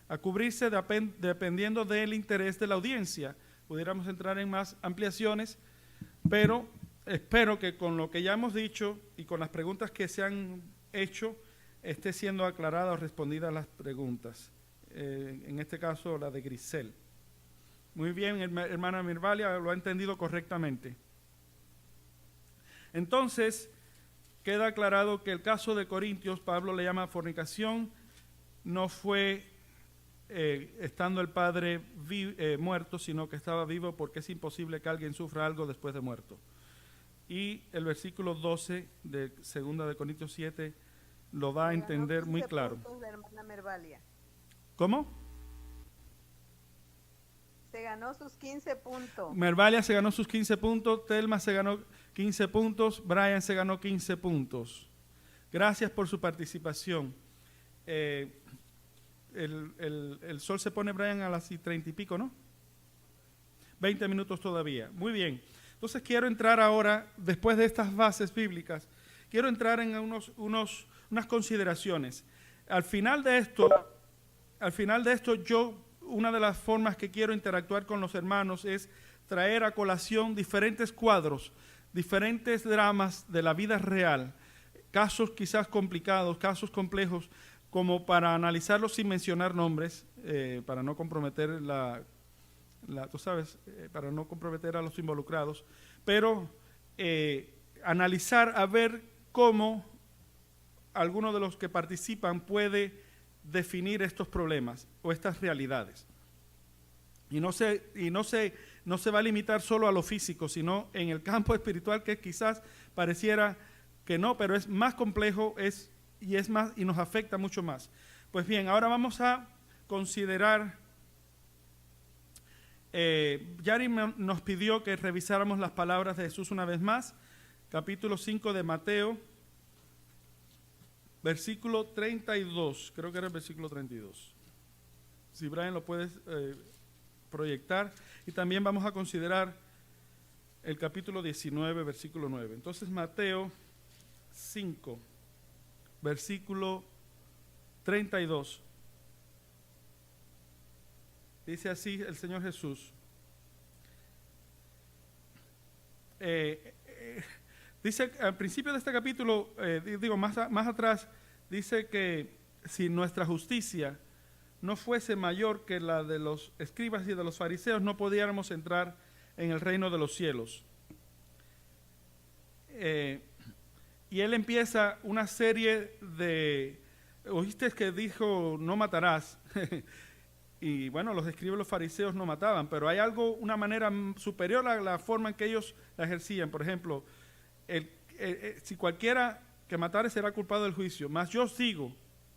a cubrirse dependiendo del interés de la audiencia. Pudiéramos entrar en más ampliaciones, pero espero que con lo que ya hemos dicho y con las preguntas que se han hecho, esté siendo aclarada o respondida las preguntas. En este caso, la de Grisel. Muy bien, hermana Mirvalia, lo ha entendido correctamente. Entonces, queda aclarado que el caso de Corintios, Pablo le llama fornicación, no fue estando el padre muerto, sino que estaba vivo, porque es imposible que alguien sufra algo después de muerto. Y el versículo 12 de 2 de Corintios 7 lo da a entender muy claro. ¿Cómo? Se ganó sus 15 puntos. Mervalia se ganó sus 15 puntos, Telma se ganó 15 puntos, Brian se ganó 15 puntos. Gracias por su participación. el sol se pone, Brian, a las 30 y pico, ¿no? 20 minutos todavía. Muy bien. Entonces quiero entrar ahora, después de estas bases bíblicas, quiero entrar en unas consideraciones. Al final de esto, una de las formas que quiero interactuar con los hermanos es traer a colación diferentes cuadros, diferentes dramas de la vida real, casos quizás complicados, casos complejos, como para analizarlos sin mencionar nombres, para no comprometer para no comprometer a los involucrados, pero analizar a ver cómo alguno de los que participan puede definir estos problemas o estas realidades. Y no se va a limitar solo a lo físico, sino en el campo espiritual, que quizás pareciera que no, pero es más complejo y nos afecta mucho más. Pues bien, ahora vamos a considerar, Yari nos pidió que revisáramos las palabras de Jesús una vez más, capítulo 5 de Mateo, versículo 32, creo que era el versículo 32. Si Brian lo puedes proyectar. Y también vamos a considerar el capítulo 19, versículo 9. Entonces, Mateo 5, versículo 32. Dice así el Señor Jesús. Dice al principio de este capítulo, más atrás, dice que si nuestra justicia no fuese mayor que la de los escribas y de los fariseos, no pudiéramos entrar en el reino de los cielos. Y él empieza una serie de, oíste que dijo, no matarás. Y bueno, los escribas y los fariseos no mataban, pero hay una manera superior a la forma en que ellos la ejercían. Por ejemplo, si cualquiera que matare será culpado del juicio, mas yo os digo,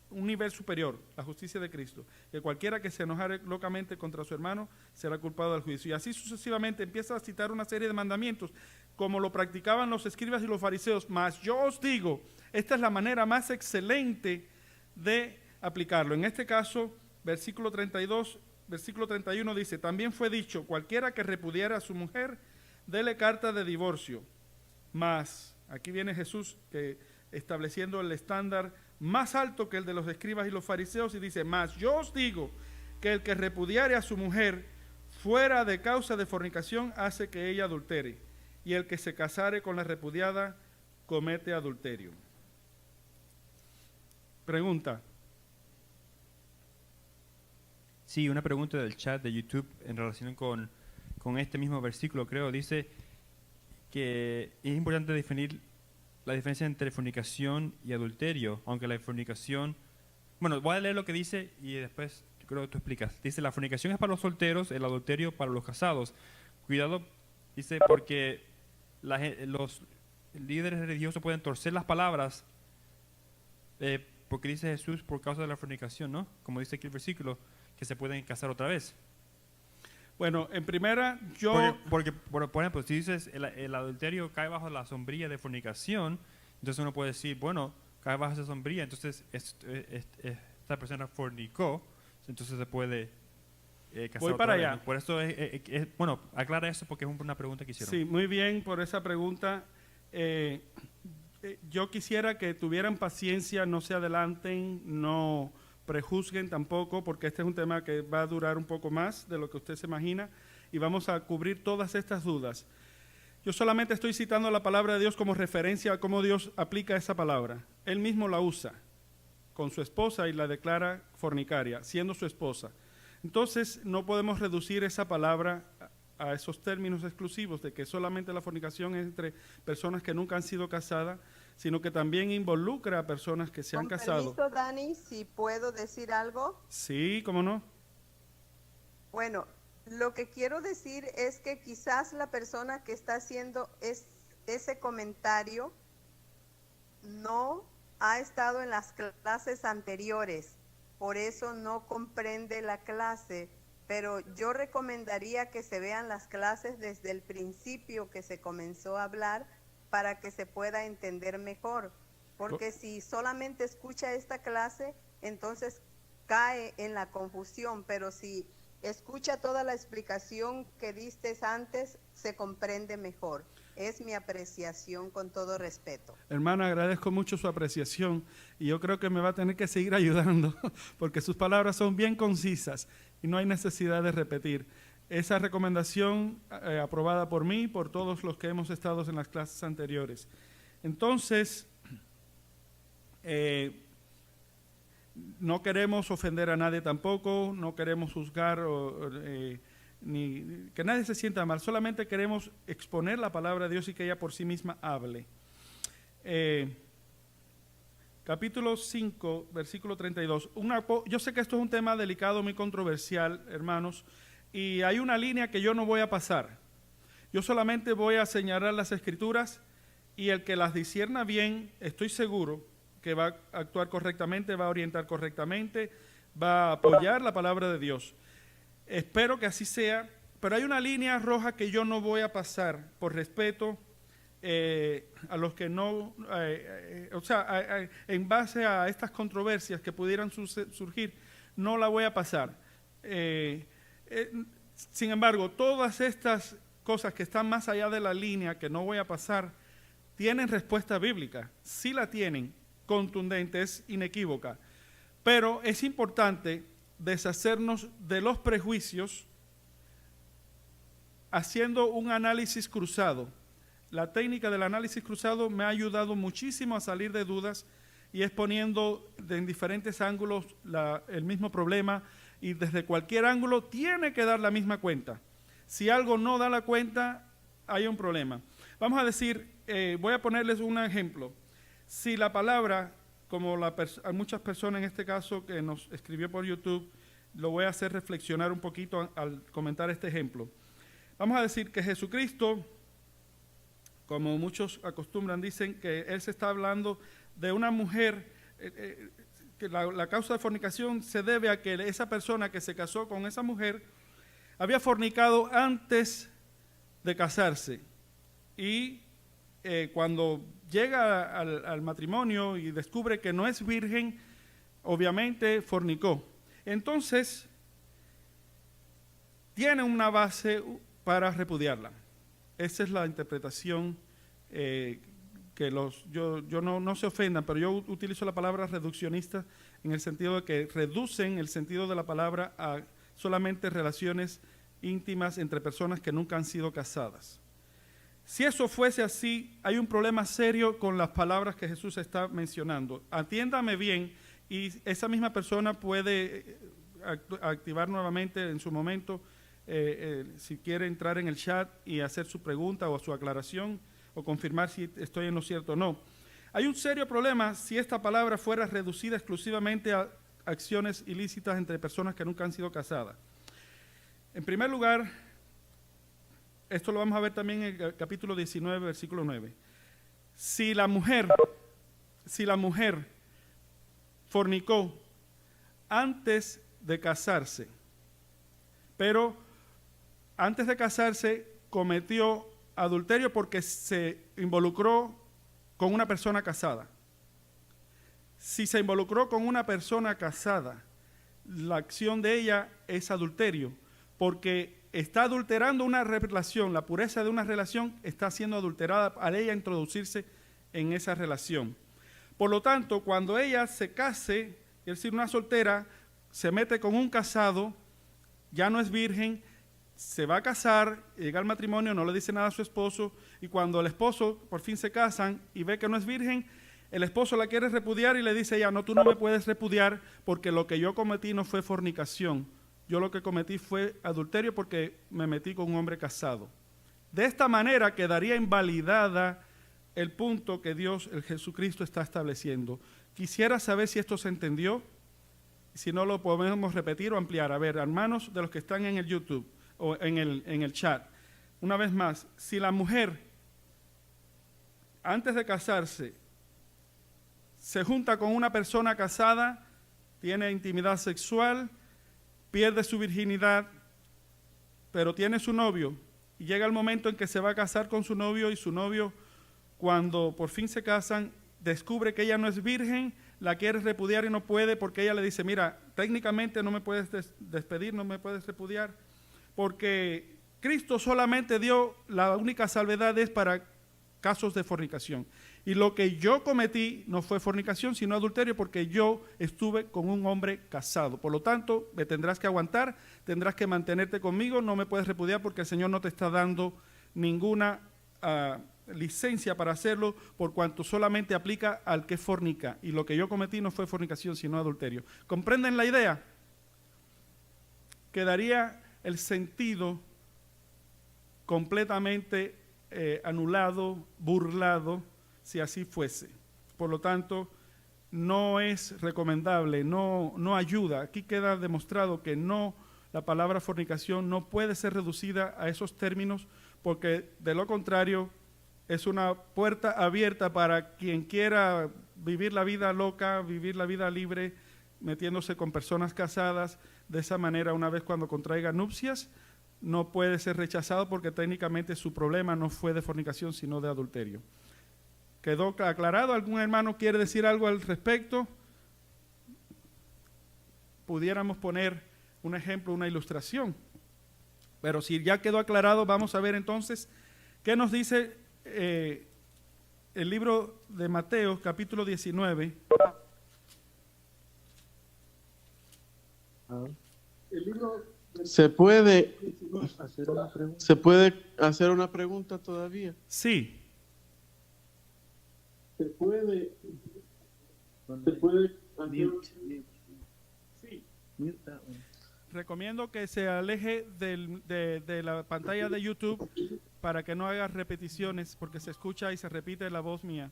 un nivel superior, la justicia de Cristo, que cualquiera que se enojare locamente contra su hermano será culpado del juicio. Y así sucesivamente empieza a citar una serie de mandamientos, como lo practicaban los escribas y los fariseos. Mas yo os digo, esta es la manera más excelente de aplicarlo. En este caso, versículo 32, versículo 31 dice, también fue dicho, cualquiera que repudiara a su mujer, dele carta de divorcio. Mas, aquí viene Jesús estableciendo el estándar más alto que el de los escribas y los fariseos, y dice, mas yo os digo que el que repudiare a su mujer fuera de causa de fornicación hace que ella adultere, y el que se casare con la repudiada comete adulterio. Pregunta. Sí, una pregunta del chat de YouTube en relación con este mismo versículo, creo. Dice que es importante definir la diferencia entre fornicación y adulterio, aunque la fornicación... Bueno, voy a leer lo que dice y después creo que tú explicas. Dice, la fornicación es para los solteros, el adulterio para los casados. Cuidado, dice, porque los líderes religiosos pueden torcer las palabras, porque dice Jesús por causa de la fornicación, ¿no? Como dice aquí el versículo, que se pueden casar otra vez. Bueno, en primera, Porque por ejemplo, si dices el adulterio cae bajo la sombrilla de fornicación, entonces uno puede decir, bueno, cae bajo esa sombrilla, entonces esta persona fornicó, entonces se puede casar voy otra para vez, allá. ¿no? Por eso, bueno, aclara eso porque es una pregunta que hicieron. Sí, muy bien por esa pregunta. Yo quisiera que tuvieran paciencia, no se adelanten, no prejuzguen tampoco, porque este es un tema que va a durar un poco más de lo que usted se imagina y vamos a cubrir todas estas dudas. Yo solamente estoy citando la palabra de Dios como referencia a cómo Dios aplica esa palabra. Él mismo la usa con su esposa y la declara fornicaria, siendo su esposa. Entonces, no podemos reducir esa palabra a esos términos exclusivos de que solamente la fornicación es entre personas que nunca han sido casadas, sino que también involucra a personas que se han casado. Con permiso, Dani, si puedo decir algo. Sí, ¿cómo no? Bueno, lo que quiero decir es que quizás la persona que está haciendo ese comentario no ha estado en las clases anteriores, por eso no comprende la clase, pero yo recomendaría que se vean las clases desde el principio que se comenzó a hablar para que se pueda entender mejor, porque si solamente escucha esta clase entonces cae en la confusión, pero si escucha toda la explicación que diste antes, se comprende mejor. Es mi apreciación con todo respeto. Hermana, agradezco mucho su apreciación y yo creo que me va a tener que seguir ayudando porque sus palabras son bien concisas y no hay necesidad de repetir. Esa recomendación aprobada por mí y por todos los que hemos estado en las clases anteriores. Entonces, no queremos ofender a nadie tampoco, no queremos juzgar ni que nadie se sienta mal, solamente queremos exponer la palabra de Dios y que ella por sí misma hable. Capítulo 5, versículo 32. Yo sé que esto es un tema delicado, muy controversial, hermanos, y hay una línea que yo no voy a pasar. Yo solamente voy a señalar las escrituras y el que las discierna bien, estoy seguro que va a actuar correctamente, va a orientar correctamente, va a apoyar la palabra de Dios. Espero que así sea, pero hay una línea roja que yo no voy a pasar por respeto a los que no, en base a estas controversias que pudieran surgir, no la voy a pasar. Sin embargo, todas estas cosas que están más allá de la línea que no voy a pasar, tienen respuesta bíblica, sí la tienen, contundente, es inequívoca, pero es importante deshacernos de los prejuicios haciendo un análisis cruzado. La técnica del análisis cruzado me ha ayudado muchísimo a salir de dudas y exponiendo en diferentes ángulos el mismo problema, y desde cualquier ángulo tiene que dar la misma cuenta. Si algo no da la cuenta, hay un problema. Vamos a decir, voy a ponerles un ejemplo. Si la palabra, como hay muchas personas en este caso que nos escribió por YouTube, lo voy a hacer reflexionar un poquito al comentar este ejemplo. Vamos a decir que Jesucristo, como muchos acostumbran, dicen que Él se está hablando de una mujer, que la causa de fornicación se debe a que esa persona que se casó con esa mujer había fornicado antes de casarse. Y cuando llega al matrimonio y descubre que no es virgen, obviamente fornicó. Entonces, tiene una base para repudiarla. Esa es la interpretación que no se ofendan, pero yo utilizo la palabra reduccionista en el sentido de que reducen el sentido de la palabra a solamente relaciones íntimas entre personas que nunca han sido casadas. Si eso fuese así, hay un problema serio con las palabras que Jesús está mencionando. Atiéndame bien, y esa misma persona puede activar nuevamente en su momento, si quiere entrar en el chat y hacer su pregunta o su aclaración o confirmar si estoy en lo cierto o no. Hay un serio problema si esta palabra fuera reducida exclusivamente a acciones ilícitas entre personas que nunca han sido casadas. En primer lugar, esto lo vamos a ver también en el capítulo 19, versículo 9. Si la mujer fornicó antes de casarse, pero antes de casarse cometió adulterio porque se involucró con una persona casada. Si se involucró con una persona casada, la acción de ella es adulterio, porque está adulterando una relación, la pureza de una relación está siendo adulterada al ella introducirse en esa relación. Por lo tanto, cuando ella se case, es decir, una soltera, se mete con un casado, ya no es virgen, se va a casar, llega al matrimonio, no le dice nada a su esposo, y cuando el esposo por fin se casan y ve que no es virgen, el esposo la quiere repudiar y le dice ella, no, tú no me puedes repudiar porque lo que yo cometí no fue fornicación, yo lo que cometí fue adulterio porque me metí con un hombre casado. De esta manera quedaría invalidada el punto que Dios, el Jesucristo, está estableciendo. Quisiera saber si esto se entendió, si no lo podemos repetir o ampliar. A ver, hermanos de los que están en el YouTube o en el chat, una vez más, si la mujer antes de casarse se junta con una persona casada, tiene intimidad sexual, pierde su virginidad, pero tiene su novio, y llega el momento en que se va a casar con su novio, y su novio, cuando por fin se casan, descubre que ella no es virgen, la quiere repudiar y no puede porque ella le dice, mira, técnicamente no me puedes despedir, no me puedes repudiar, porque Cristo solamente dio, la única salvedad es para casos de fornicación. Y lo que yo cometí no fue fornicación, sino adulterio, porque yo estuve con un hombre casado. Por lo tanto, me tendrás que aguantar, tendrás que mantenerte conmigo, no me puedes repudiar porque el Señor no te está dando ninguna licencia para hacerlo, por cuanto solamente aplica al que fornica. Y lo que yo cometí no fue fornicación, sino adulterio. ¿Comprenden la idea? Quedaría el sentido completamente anulado, burlado, si así fuese. Por lo tanto, no es recomendable, no ayuda. Aquí queda demostrado que la palabra fornicación no puede ser reducida a esos términos, porque de lo contrario es una puerta abierta para quien quiera vivir la vida loca, vivir la vida libre, metiéndose con personas casadas. De esa manera, una vez cuando contraiga nupcias, no puede ser rechazado porque técnicamente su problema no fue de fornicación, sino de adulterio. ¿Quedó aclarado? ¿Algún hermano quiere decir algo al respecto? Pudiéramos poner un ejemplo, una ilustración. Pero si ya quedó aclarado, vamos a ver entonces qué nos dice el libro de Mateo, capítulo 19. ¿Se puede hacer una pregunta todavía? Sí. Se puede hacer. Sí. Recomiendo que se aleje de la pantalla de YouTube para que no haga repeticiones, porque se escucha y se repite la voz mía.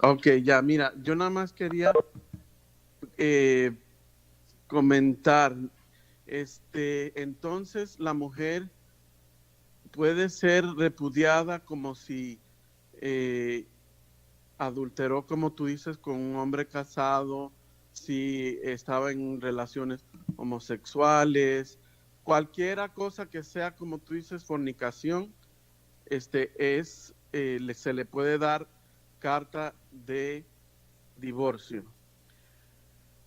Ok, ya, mira, yo nada más quería comentar, entonces la mujer puede ser repudiada como si adulteró, como tú dices, con un hombre casado, si estaba en relaciones homosexuales, cualquiera cosa que sea, como tú dices, fornicación, se le puede dar carta de divorcio.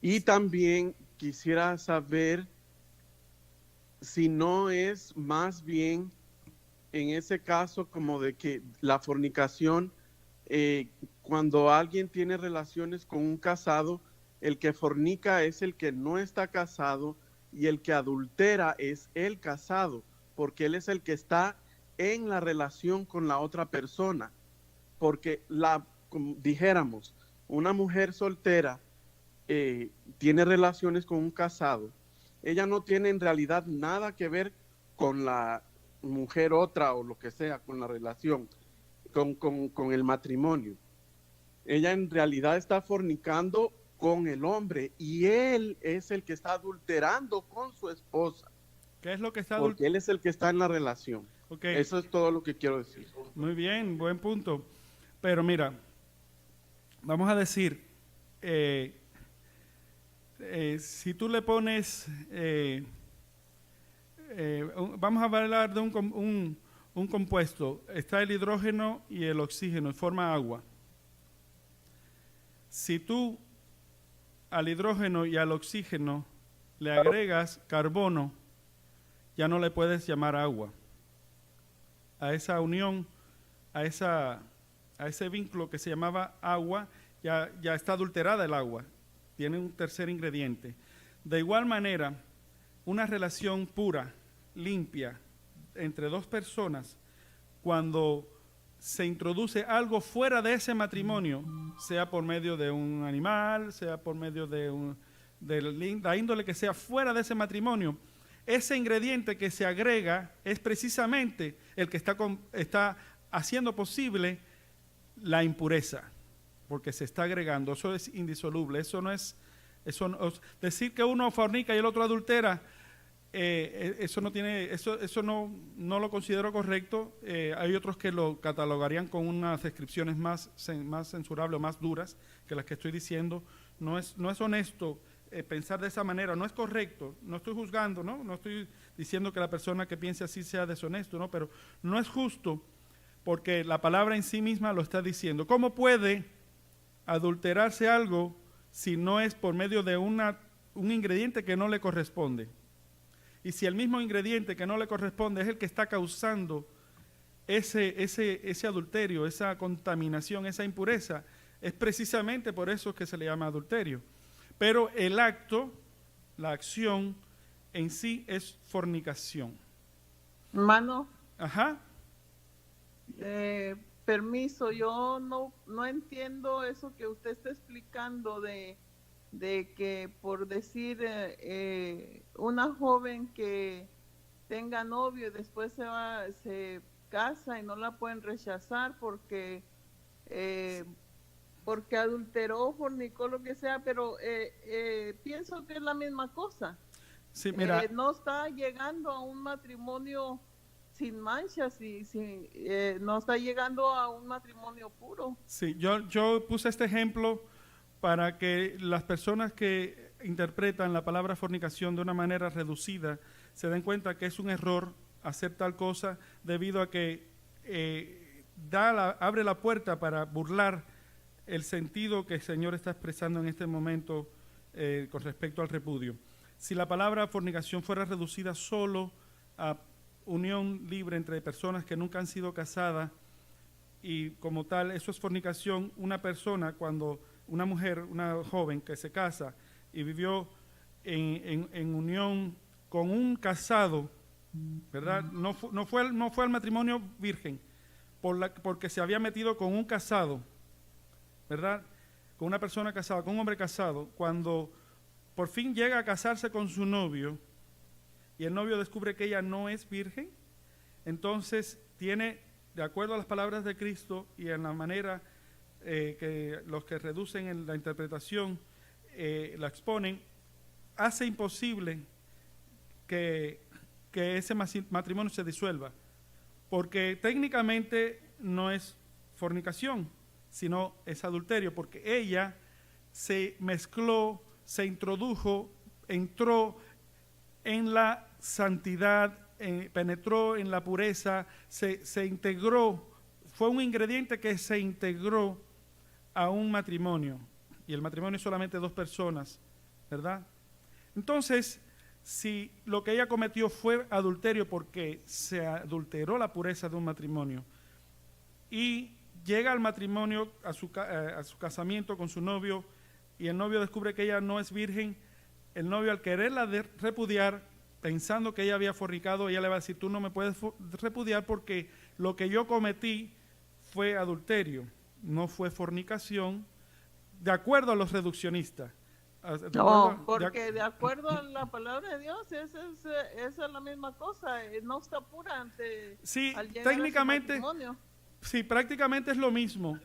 Y también quisiera saber si no es más bien en ese caso como de que la fornicación, cuando alguien tiene relaciones con un casado, el que fornica es el que no está casado y el que adultera es el casado, porque él es el que está en la relación con la otra persona. Porque como dijéramos, una mujer soltera tiene relaciones con un casado, ella no tiene en realidad nada que ver con la mujer otra o lo que sea, con la relación, con el matrimonio. Ella en realidad está fornicando con el hombre y él es el que está adulterando con su esposa. ¿Qué es lo que está porque él es el que está en la relación. Okay. Eso es todo lo que quiero decir. Muy bien, buen punto. Pero mira, vamos a decir, si tú le pones, vamos a hablar de un compuesto, está el hidrógeno y el oxígeno y forma agua. Si tú al hidrógeno y al oxígeno le agregas carbono, ya no le puedes llamar agua. A esa unión, a ese vínculo que se llamaba agua, ya está adulterada el agua, tiene un tercer ingrediente. De igual manera, una relación pura, limpia, entre dos personas, cuando se introduce algo fuera de ese matrimonio, sea por medio de un animal, sea por medio de la índole que sea fuera de ese matrimonio, ese ingrediente que se agrega es precisamente el que está haciendo posible la impureza, porque se está agregando. Eso es indisoluble. Eso no es decir que uno fornica y el otro adultera. Eso no lo considero correcto. Hay otros que lo catalogarían con unas descripciones más censurables o más duras que las que estoy diciendo. No es honesto pensar de esa manera, no es correcto. No estoy juzgando, no estoy diciendo que la persona que piense así sea deshonesto, ¿no? Pero no es justo porque la palabra en sí misma lo está diciendo. ¿Cómo puede adulterarse algo si no es por medio de un ingrediente que no le corresponde. Y si el mismo ingrediente que no le corresponde es el que está causando ese adulterio, esa contaminación, esa impureza, es precisamente por eso que se le llama adulterio. Pero el acto, la acción en sí es fornicación. Hermano, Ajá. permiso, yo no entiendo eso que usted está explicando de que por decir una joven que tenga novio y después se casa y no la pueden rechazar porque adulteró, fornicó, lo que sea, pero pienso que es la misma cosa. Sí, mira. No está llegando a un matrimonio sin manchas y no está llegando a un matrimonio puro. Sí, yo puse este ejemplo para que las personas que interpretan la palabra fornicación de una manera reducida se den cuenta que es un error hacer tal cosa debido a que abre la puerta para burlar el sentido que el Señor está expresando en este momento con respecto al repudio. Si la palabra fornicación fuera reducida solo a unión libre entre personas que nunca han sido casadas y como tal, eso es fornicación. Una persona, cuando una mujer, una joven que se casa y vivió en unión con un casado, ¿verdad? No fue al matrimonio virgen, porque se había metido con un casado, ¿verdad? Con una persona casada, con un hombre casado. Cuando por fin llega a casarse con su novio y el novio descubre que ella no es virgen, entonces tiene, de acuerdo a las palabras de Cristo y en la manera que los que reducen en la interpretación la exponen, hace imposible que ese matrimonio se disuelva, porque técnicamente no es fornicación, sino es adulterio, porque ella se mezcló, se introdujo, entró en la santidad, penetró en la pureza, se integró, fue un ingrediente que se integró a un matrimonio, y el matrimonio es solamente dos personas, ¿verdad? Entonces, si lo que ella cometió fue adulterio porque se adulteró la pureza de un matrimonio y llega al matrimonio, a su casamiento con su novio, y el novio descubre que ella no es virgen, el novio, al quererla repudiar, pensando que ella había fornicado, ella le va a decir: tú no me puedes repudiar porque lo que yo cometí fue adulterio, no fue fornicación, de acuerdo a los reduccionistas. No, porque de acuerdo a la palabra de Dios, esa es la misma cosa, no está pura ante sí, al llegar técnicamente, a su matrimonio. Sí, prácticamente es lo mismo.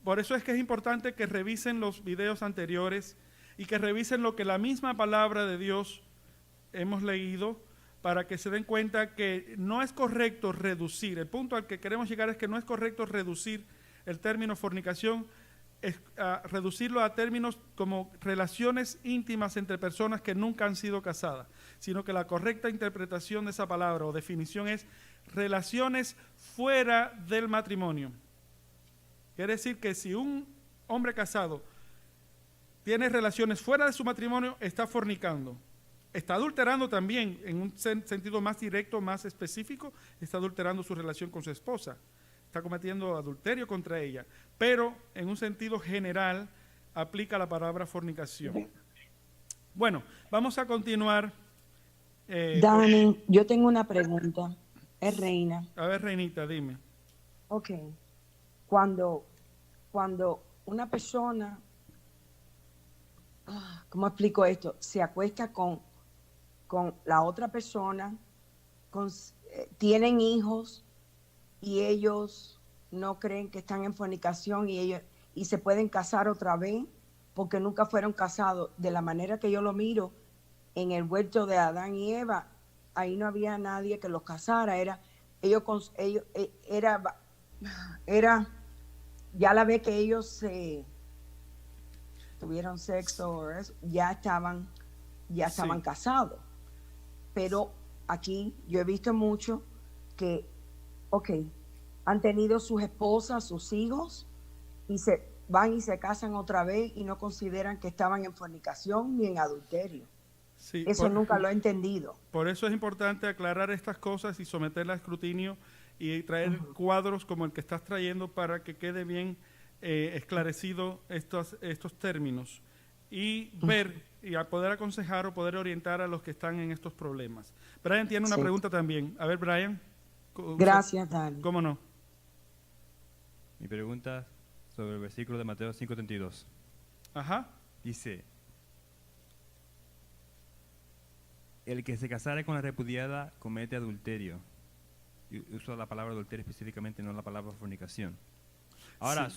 Por eso es que es importante que revisen los videos anteriores y que revisen lo que la misma palabra de Dios hemos leído, para que se den cuenta que no es correcto reducir. El punto al que queremos llegar es que no es correcto reducir el término fornicación, reducirlo a términos como relaciones íntimas entre personas que nunca han sido casadas, sino que la correcta interpretación de esa palabra o definición es relaciones fuera del matrimonio. Quiere decir que si un hombre casado tiene relaciones fuera de su matrimonio, está fornicando. Está adulterando también, en un sentido más directo, más específico, está adulterando su relación con su esposa. Está cometiendo adulterio contra ella. Pero en un sentido general, aplica la palabra fornicación. Bueno, vamos a continuar. Dani, yo tengo una pregunta. Es Reina. A ver, Reinita, dime. Ok. Cuando una persona, ¿cómo explico esto? Se acuesta con la otra persona, tienen hijos y ellos no creen que están en fornicación y se pueden casar otra vez porque nunca fueron casados. De la manera que yo lo miro, en el huerto de Adán y Eva, ahí no había nadie que los casara, era ya la vez que ellos tuvieron sexo, ya estaban casados. Pero aquí yo he visto mucho que, han tenido sus esposas, sus hijos, y van y se casan otra vez y no consideran que estaban en fornicación ni en adulterio. Sí, Eso nunca lo he entendido. Por eso es importante aclarar estas cosas y someterlas a escrutinio y traer cuadros como el que estás trayendo para que quede bien esclarecido estos términos y ver y a poder aconsejar o poder orientar a los que están en estos problemas. Brian tiene una pregunta también. A ver, Brian. Gracias, Dani. ¿Cómo no? Mi pregunta sobre el versículo de Mateo 5:32. Ajá. Dice, el que se casare con la repudiada comete adulterio. Y uso la palabra adulterio específicamente, no la palabra fornicación. Ahora,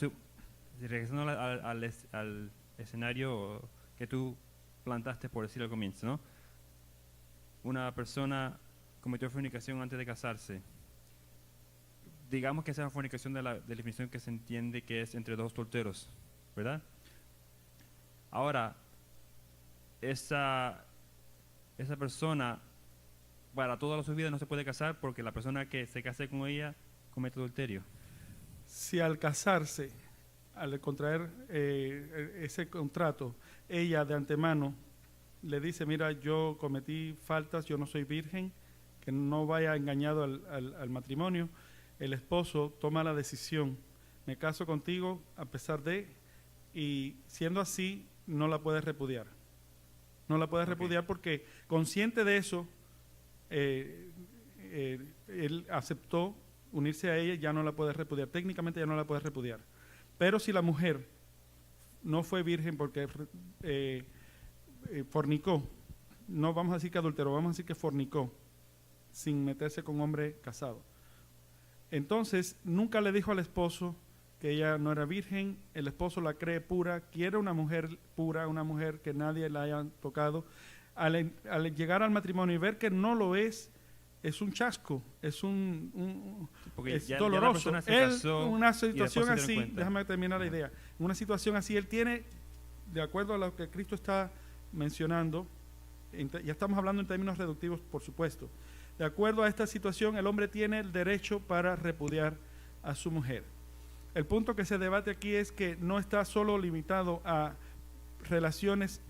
regresando al escenario que tú plantaste, por decirlo al comienzo, ¿no? Una persona cometió fornicación antes de casarse. Digamos que esa es una fornicación de la definición que se entiende que es entre dos solteros, ¿verdad? Ahora, esa persona para toda su vida no se puede casar porque la persona que se case con ella comete adulterio. Si al casarse, al contraer ese contrato, ella de antemano le dice, mira, yo cometí faltas, yo no soy virgen, que no vaya engañado al matrimonio, el esposo toma la decisión, me caso contigo a pesar de, y siendo así, no la puedes repudiar. No la puedes repudiar porque consciente de eso, él aceptó unirse a ella, ya no la puedes repudiar. Técnicamente ya no la puedes repudiar. Pero si la mujer no fue virgen porque fornicó, no vamos a decir que adulteró, vamos a decir que fornicó, sin meterse con un hombre casado. Entonces, nunca le dijo al esposo que ella no era virgen, el esposo la cree pura, quiere una mujer pura, una mujer que nadie la haya tocado. Al llegar al matrimonio y ver que no lo es un chasco, es doloroso. Una situación así, déjame terminar la idea, en una situación así, él tiene, de acuerdo a lo que Cristo está mencionando, ya estamos hablando en términos reductivos, por supuesto, de acuerdo a esta situación, el hombre tiene el derecho para repudiar a su mujer. El punto que se debate aquí es que no está solo limitado a relaciones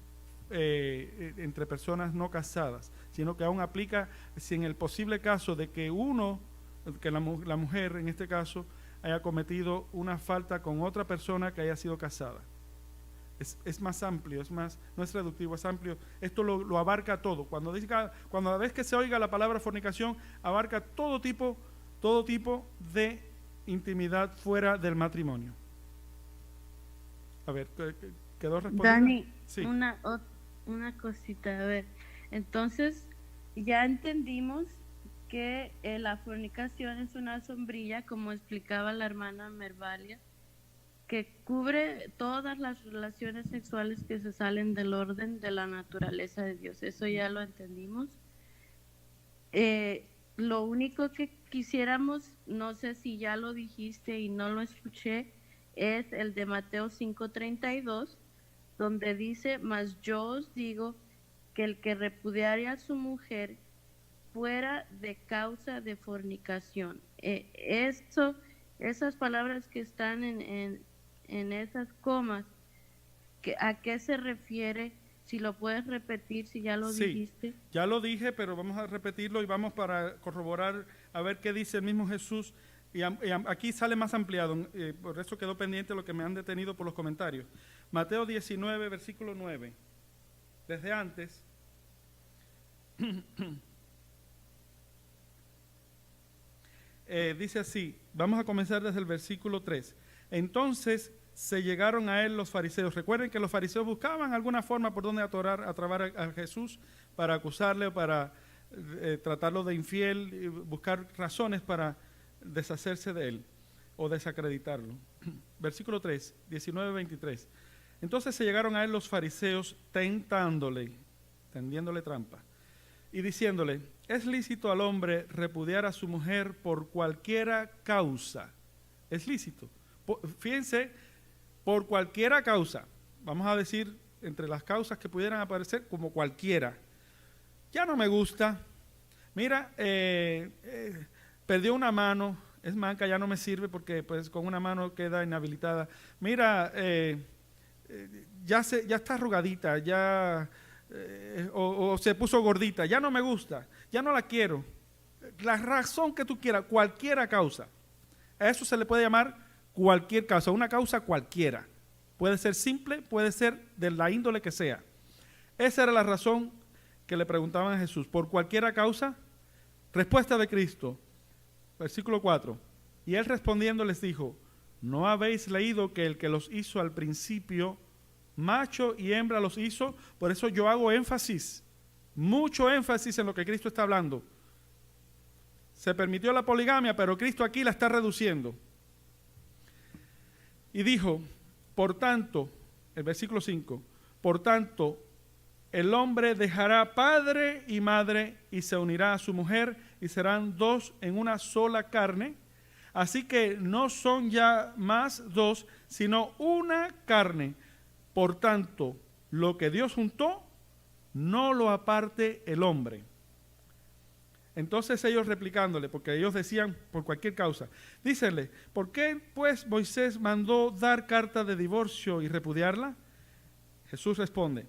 entre personas no casadas, sino que aún aplica si en el posible caso de que la mujer en este caso haya cometido una falta con otra persona que haya sido casada. Es más amplio, no es reductivo, es amplio. Esto lo abarca todo. Cuando la vez que se oiga la palabra fornicación, abarca todo tipo de intimidad fuera del matrimonio. A ver, ¿quedó respondido? Dani, sí. Una cosita, a ver. Entonces, ya entendimos que la fornicación es una sombrilla, como explicaba la hermana Mervalia, que cubre todas las relaciones sexuales que se salen del orden de la naturaleza de Dios. Eso ya lo entendimos. Lo único que quisiéramos, no sé si ya lo dijiste y no lo escuché, es el de Mateo 5:32, donde dice, mas yo os digo que el que repudiare a su mujer fuera de causa de fornicación. Esas palabras que están en esas comas, ¿a qué se refiere? Si lo puedes repetir, si ya lo dijiste. Ya lo dije, pero vamos a repetirlo y vamos para corroborar a ver qué dice el mismo Jesús. Y aquí sale más ampliado, por eso quedó pendiente lo que me han detenido por los comentarios. Mateo 19, versículo 9. Desde antes. Dice así, vamos a comenzar desde el versículo 3. Entonces se llegaron a él los fariseos. Recuerden que los fariseos buscaban alguna forma por donde atrabar a Jesús para acusarle o para tratarlo de infiel, y buscar razones para deshacerse de él o desacreditarlo. Versículo 3, 19-23. Entonces se llegaron a él los fariseos tendiéndole trampa y diciéndole, ¿es lícito al hombre repudiar a su mujer por cualquiera causa? Es lícito. Fíjense, por cualquiera causa, vamos a decir, entre las causas que pudieran aparecer, como cualquiera. Ya no me gusta, mira, perdió una mano, es manca, ya no me sirve porque pues con una mano queda inhabilitada. Mira, ya está arrugadita, ya o se puso gordita, ya no me gusta, ya no la quiero. La razón que tú quieras, cualquiera causa. A eso se le puede llamar cualquier causa, una causa cualquiera. Puede ser simple, puede ser de la índole que sea. Esa era la razón que le preguntaban a Jesús. ¿Por cualquiera causa? Respuesta de Cristo, versículo 4. Y él respondiendo les dijo, ¿no habéis leído que el que los hizo al principio, macho y hembra los hizo? Por eso yo hago énfasis, mucho énfasis en lo que Cristo está hablando. Se permitió la poligamia, pero Cristo aquí la está reduciendo. Y dijo, por tanto, el versículo 5, por tanto, el hombre dejará padre y madre y se unirá a su mujer y serán dos en una sola carne. Así que no son ya más dos, sino una carne. Por tanto, lo que Dios juntó, no lo aparte el hombre. Entonces ellos replicándole, porque ellos decían por cualquier causa, dícenle, ¿por qué pues Moisés mandó dar carta de divorcio y repudiarla? Jesús responde,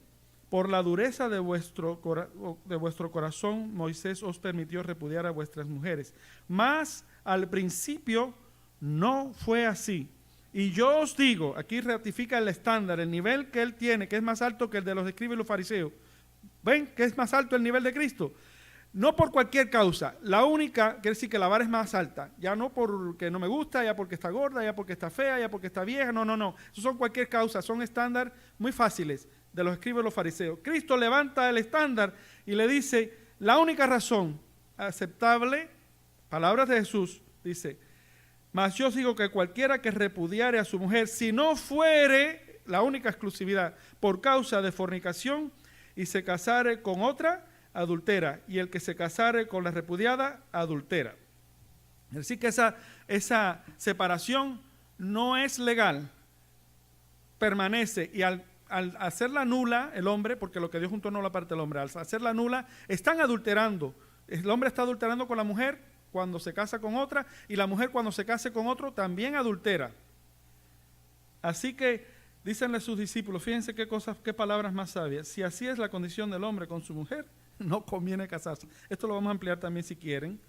por la dureza de vuestro corazón Moisés os permitió repudiar a vuestras mujeres, mas al principio no fue así. Y yo os digo, aquí ratifica el estándar, el nivel que él tiene, que es más alto que el de los escribas y los fariseos. ¿Ven que es más alto el nivel de Cristo? No por cualquier causa, la única, quiere decir que la vara es más alta, ya no porque no me gusta, ya porque está gorda, ya porque está fea, ya porque está vieja, no, eso son cualquier causa, son estándar muy fáciles de los escribas y los fariseos. Cristo levanta el estándar y le dice, la única razón aceptable, palabras de Jesús, dice, mas yo os digo que cualquiera que repudiare a su mujer, si no fuere, la única exclusividad, por causa de fornicación, y se casare con otra, adultera, y el que se casare con la repudiada, adultera. Es decir, que esa separación no es legal, permanece, y al hacerla nula el hombre, porque lo que Dios juntó no lo aparte el hombre, al hacerla nula, están adulterando. El hombre está adulterando con la mujer cuando se casa con otra, y la mujer cuando se case con otro también adultera. Así que, dícenle a sus discípulos, fíjense qué palabras más sabias, si así es la condición del hombre con su mujer, no conviene casarse. Esto lo vamos a ampliar también si quieren.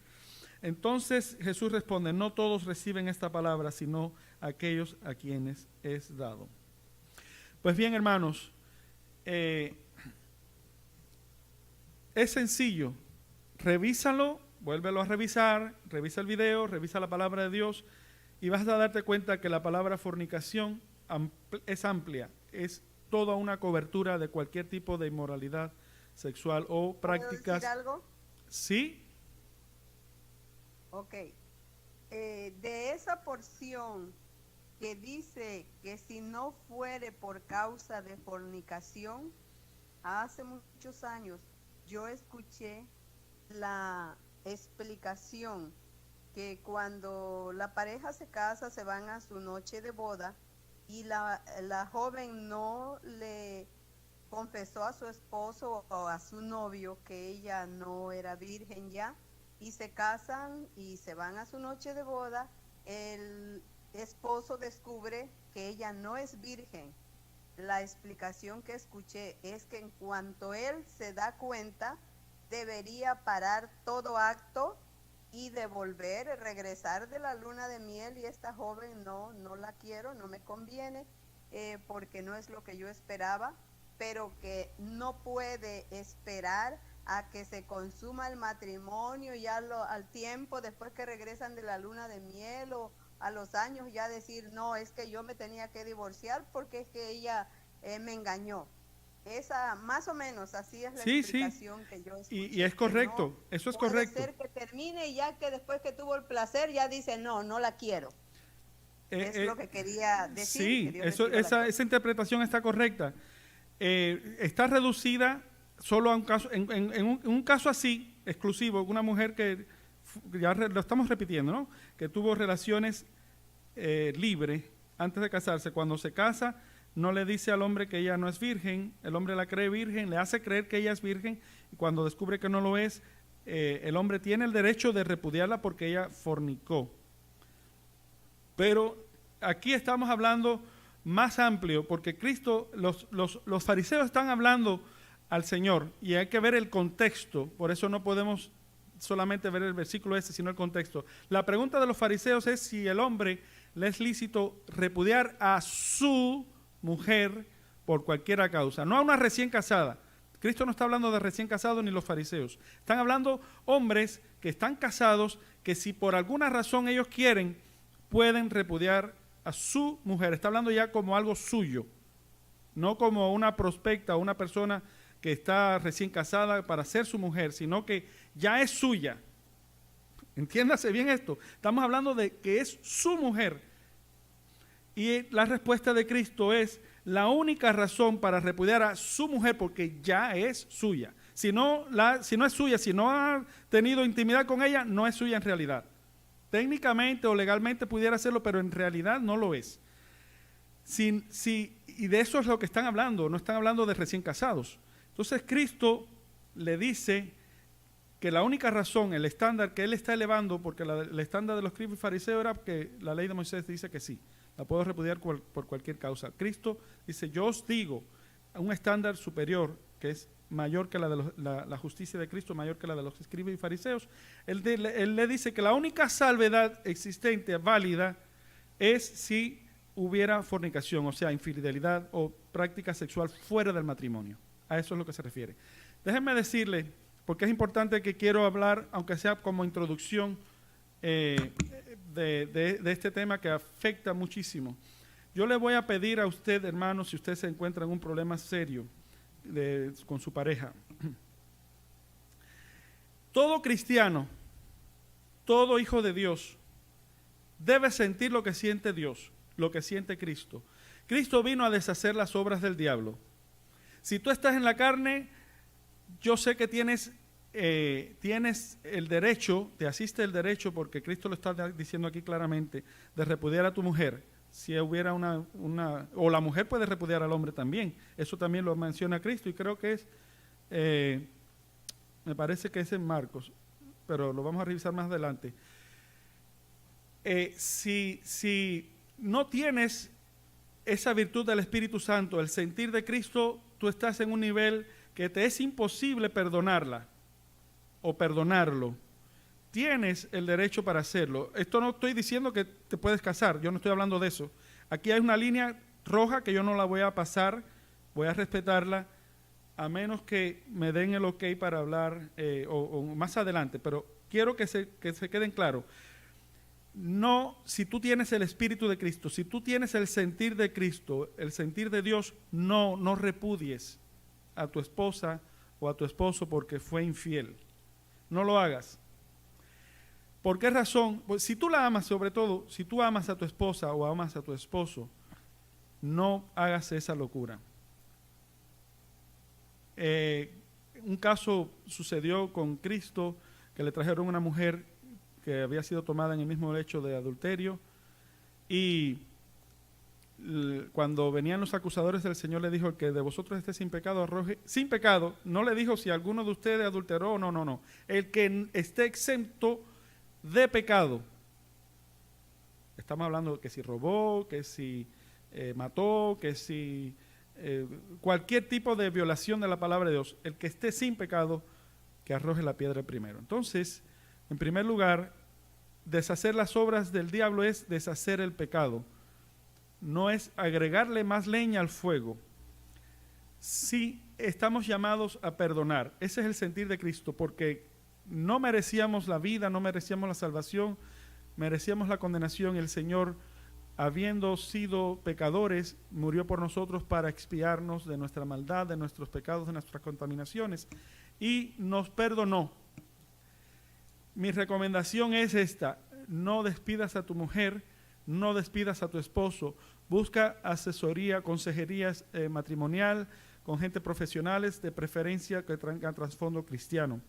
Entonces Jesús responde, no todos reciben esta palabra, sino aquellos a quienes es dado. Pues bien, hermanos, es sencillo. Revísalo, vuélvelo a revisar, revisa el video, revisa la palabra de Dios y vas a darte cuenta que la palabra fornicación es amplia, es toda una cobertura de cualquier tipo de inmoralidad sexual o prácticas. ¿Puedo decir algo? Sí. Ok. De esa porción que dice que si no fuere por causa de fornicación, hace muchos años yo escuché la explicación que cuando la pareja se casa se van a su noche de boda y la joven no le confesó a su esposo o a su novio que ella no era virgen ya, y se casan y se van a su noche de boda, el esposo descubre que ella no es virgen. La explicación que escuché es que en cuanto él se da cuenta, debería parar todo acto y devolver, regresar de la luna de miel, y esta joven no la quiero, no me conviene, porque no es lo que yo esperaba, pero que no puede esperar a que se consuma el matrimonio y al tiempo, después que regresan de la luna de miel o a los años, ya decir, no, es que yo me tenía que divorciar porque es que ella me engañó. Esa, más o menos, así es la explicación que yo escuché. Y es correcto, eso es correcto. Puede ser que termine y ya que después que tuvo el placer, ya dice, no la quiero. Es lo que quería decir. Sí, esa interpretación está correcta. Está reducida solo a un caso, en un caso así, exclusivo, una mujer que, ya lo estamos repitiendo, ¿no? Que tuvo relaciones libres antes de casarse. Cuando se casa, no le dice al hombre que ella no es virgen, el hombre la cree virgen, le hace creer que ella es virgen, y cuando descubre que no lo es, el hombre tiene el derecho de repudiarla porque ella fornicó. Pero aquí estamos hablando más amplio, porque Cristo, los fariseos están hablando al Señor, y hay que ver el contexto. Por eso no podemos solamente ver el versículo ese, sino el contexto. La pregunta de los fariseos es si el hombre le es lícito repudiar a su mujer por cualquier causa, no a una recién casada. Cristo no está hablando de recién casados ni los fariseos. Están hablando hombres que están casados, que si por alguna razón ellos quieren, pueden repudiar a su mujer. Está hablando ya como algo suyo, no como una prospecta o una persona que está recién casada para ser su mujer, sino que ya es suya. Entiéndase bien esto. Estamos hablando de que es su mujer. Y la respuesta de Cristo es la única razón para repudiar a su mujer, porque ya es suya. Si no es suya, si no ha tenido intimidad con ella, no es suya en realidad. Técnicamente o legalmente pudiera hacerlo, pero en realidad no lo es. Y de eso es lo que están hablando, no están hablando de recién casados. Entonces Cristo le dice que la única razón, el estándar que él está elevando, porque el estándar de los escribas y fariseos era que la ley de Moisés dice que sí, la puedo repudiar por cualquier causa. Cristo dice, yo os digo, un estándar superior, que es mayor que la de la justicia de Cristo, mayor que la de los escribas y fariseos. Él le dice que la única salvedad existente, válida, es si hubiera fornicación, o sea, infidelidad o práctica sexual fuera del matrimonio. A eso es lo que se refiere. Déjenme decirle, porque es importante que quiero hablar, aunque sea como introducción, de este tema que afecta muchísimo. Yo le voy a pedir a usted, hermano, si usted se encuentra en un problema serio con su pareja. Todo cristiano, todo hijo de Dios, debe sentir lo que siente Dios, lo que siente Cristo. Cristo vino a deshacer las obras del diablo. Si tú estás en la carne, yo sé que tienes el derecho, te asiste el derecho, porque Cristo lo está diciendo aquí claramente, de repudiar a tu mujer. Si hubiera o la mujer puede repudiar al hombre también. Eso también lo menciona Cristo y creo que es, me parece que es en Marcos, pero lo vamos a revisar más adelante. Si no tienes esa virtud del Espíritu Santo, el sentir de Cristo, tú estás en un nivel que te es imposible perdonarla o perdonarlo. Tienes el derecho para hacerlo. Esto no estoy diciendo que te puedes casar, yo no estoy hablando de eso. Aquí hay una línea roja que yo no la voy a pasar, voy a respetarla, a menos que me den el ok para hablar o más adelante, pero quiero que se queden claros. No, si tú tienes el Espíritu de Cristo, si tú tienes el sentir de Cristo, el sentir de Dios, no repudies a tu esposa o a tu esposo porque fue infiel. No lo hagas. ¿Por qué razón? Pues si tú la amas, sobre todo, si tú amas a tu esposa o amas a tu esposo, no hagas esa locura. Un caso sucedió con Cristo, que le trajeron una mujer que había sido tomada en el mismo hecho de adulterio, y cuando venían los acusadores, el Señor le dijo: el que de vosotros esté sin pecado, arroje, sin pecado. No le dijo si alguno de ustedes adulteró, no. El que esté exento de pecado. Estamos hablando de que si robó, que si mató, que si cualquier tipo de violación de la palabra de Dios. El que esté sin pecado, que arroje la piedra primero. Entonces, en primer lugar, deshacer las obras del diablo es deshacer el pecado. No es agregarle más leña al fuego. Sí, estamos llamados a perdonar. Ese es el sentir de Cristo, porque no merecíamos la vida, no merecíamos la salvación, merecíamos la condenación. El Señor, habiendo sido pecadores, murió por nosotros para expiarnos de nuestra maldad, de nuestros pecados, de nuestras contaminaciones, y nos perdonó. Mi recomendación es esta: no despidas a tu mujer, no despidas a tu esposo. Busca asesoría, consejerías matrimonial con gente profesionales, de preferencia que tengan trasfondo cristiano.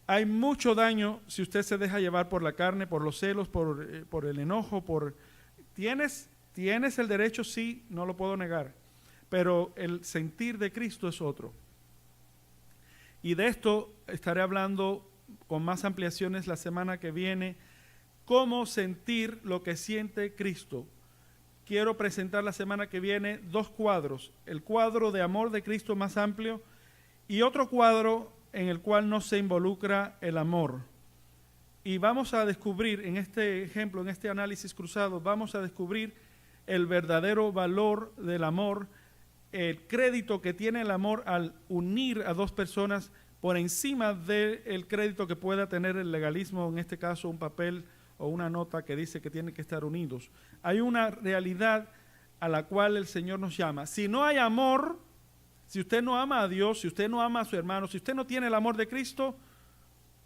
Hay mucho daño si usted se deja llevar por la carne, por los celos, por el enojo. Tienes el derecho, sí, no lo puedo negar, pero el sentir de Cristo es otro. Y de esto estaré hablando con más ampliaciones la semana que viene, cómo sentir lo que siente Cristo. Quiero presentar la semana que viene 2 cuadros, el cuadro de amor de Cristo más amplio y otro cuadro en el cual no se involucra el amor. Y vamos a descubrir en este ejemplo, en este análisis cruzado, vamos a descubrir el verdadero valor del amor, el crédito que tiene el amor al unir a 2 personas por encima del crédito que pueda tener el legalismo, en este caso un papel o una nota que dice que tienen que estar unidos. Hay una realidad a la cual el Señor nos llama. Si no hay amor, si usted no ama a Dios, si usted no ama a su hermano, si usted no tiene el amor de Cristo,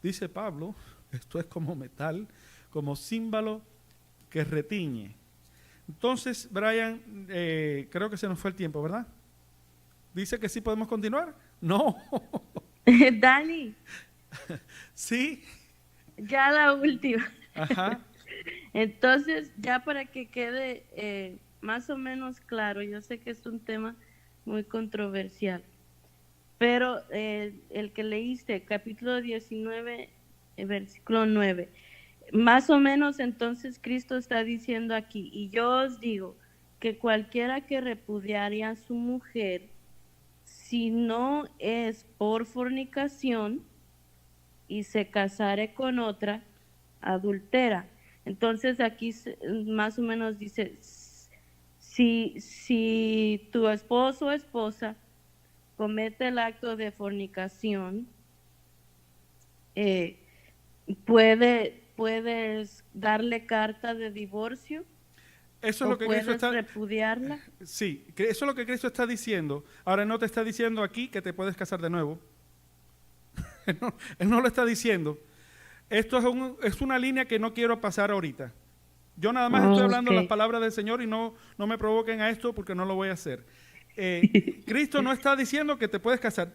dice Pablo, esto es como metal, como címbalo que retiñe. Entonces, Brian, creo que se nos fue el tiempo, ¿verdad? ¿Dice que sí podemos continuar? No. Dani. Sí. Ya la última. Ajá. Entonces, ya para que quede más o menos claro, yo sé que es un tema muy controversial, pero el que leíste, capítulo 19, versículo 9, más o menos entonces Cristo está diciendo aquí, y yo os digo que cualquiera que repudiare a su mujer, si no es por fornicación y se casare con otra, adultera. Entonces aquí más o menos dice, si tu esposo o esposa comete el acto de fornicación, puedes darle carta de divorcio. Eso es lo que Cristo está repudiarla. Sí, eso es lo que Cristo está diciendo. Ahora no te está diciendo aquí que te puedes casar de nuevo. Él no lo está diciendo. Esto es una línea que no quiero pasar ahorita. Yo nada más estoy hablando las palabras del Señor y no me provoquen a esto porque no lo voy a hacer. Cristo no está diciendo que te puedes casar.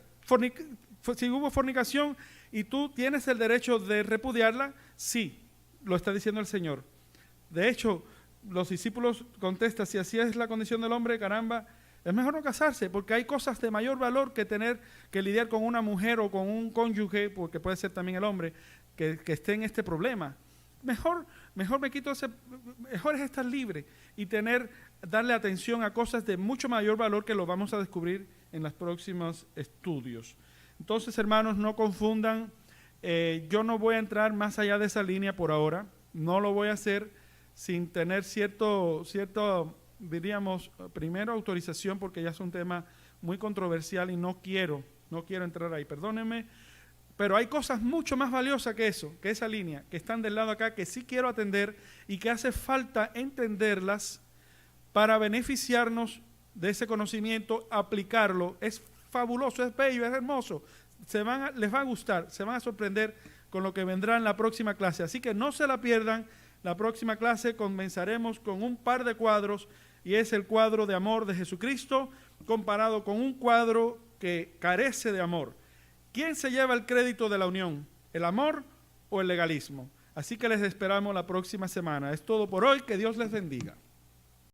Si hubo fornicación y tú tienes el derecho de repudiarla, sí, lo está diciendo el Señor. De hecho, los discípulos contestan, si así es la condición del hombre, caramba, es mejor no casarse, porque hay cosas de mayor valor que tener que lidiar con una mujer o con un cónyuge, porque puede ser también el hombre, que esté en este problema. Mejor es estar libre y darle atención a cosas de mucho mayor valor que lo vamos a descubrir en los próximos estudios. Entonces, hermanos, no confundan, yo no voy a entrar más allá de esa línea por ahora, no lo voy a hacer sin tener cierto, diríamos, primero autorización, porque ya es un tema muy controversial y no quiero entrar ahí, perdónenme, pero hay cosas mucho más valiosas que eso, que esa línea, que están del lado acá, que sí quiero atender y que hace falta entenderlas para beneficiarnos de ese conocimiento, aplicarlo. Es fabuloso, es bello, es hermoso, les va a gustar, se van a sorprender con lo que vendrá en la próxima clase, así que no se la pierdan. La próxima clase comenzaremos con un par de cuadros y es el cuadro de amor de Jesucristo comparado con un cuadro que carece de amor. ¿Quién se lleva el crédito de la unión? ¿El amor o el legalismo? Así que les esperamos la próxima semana. Es todo por hoy. Que Dios les bendiga.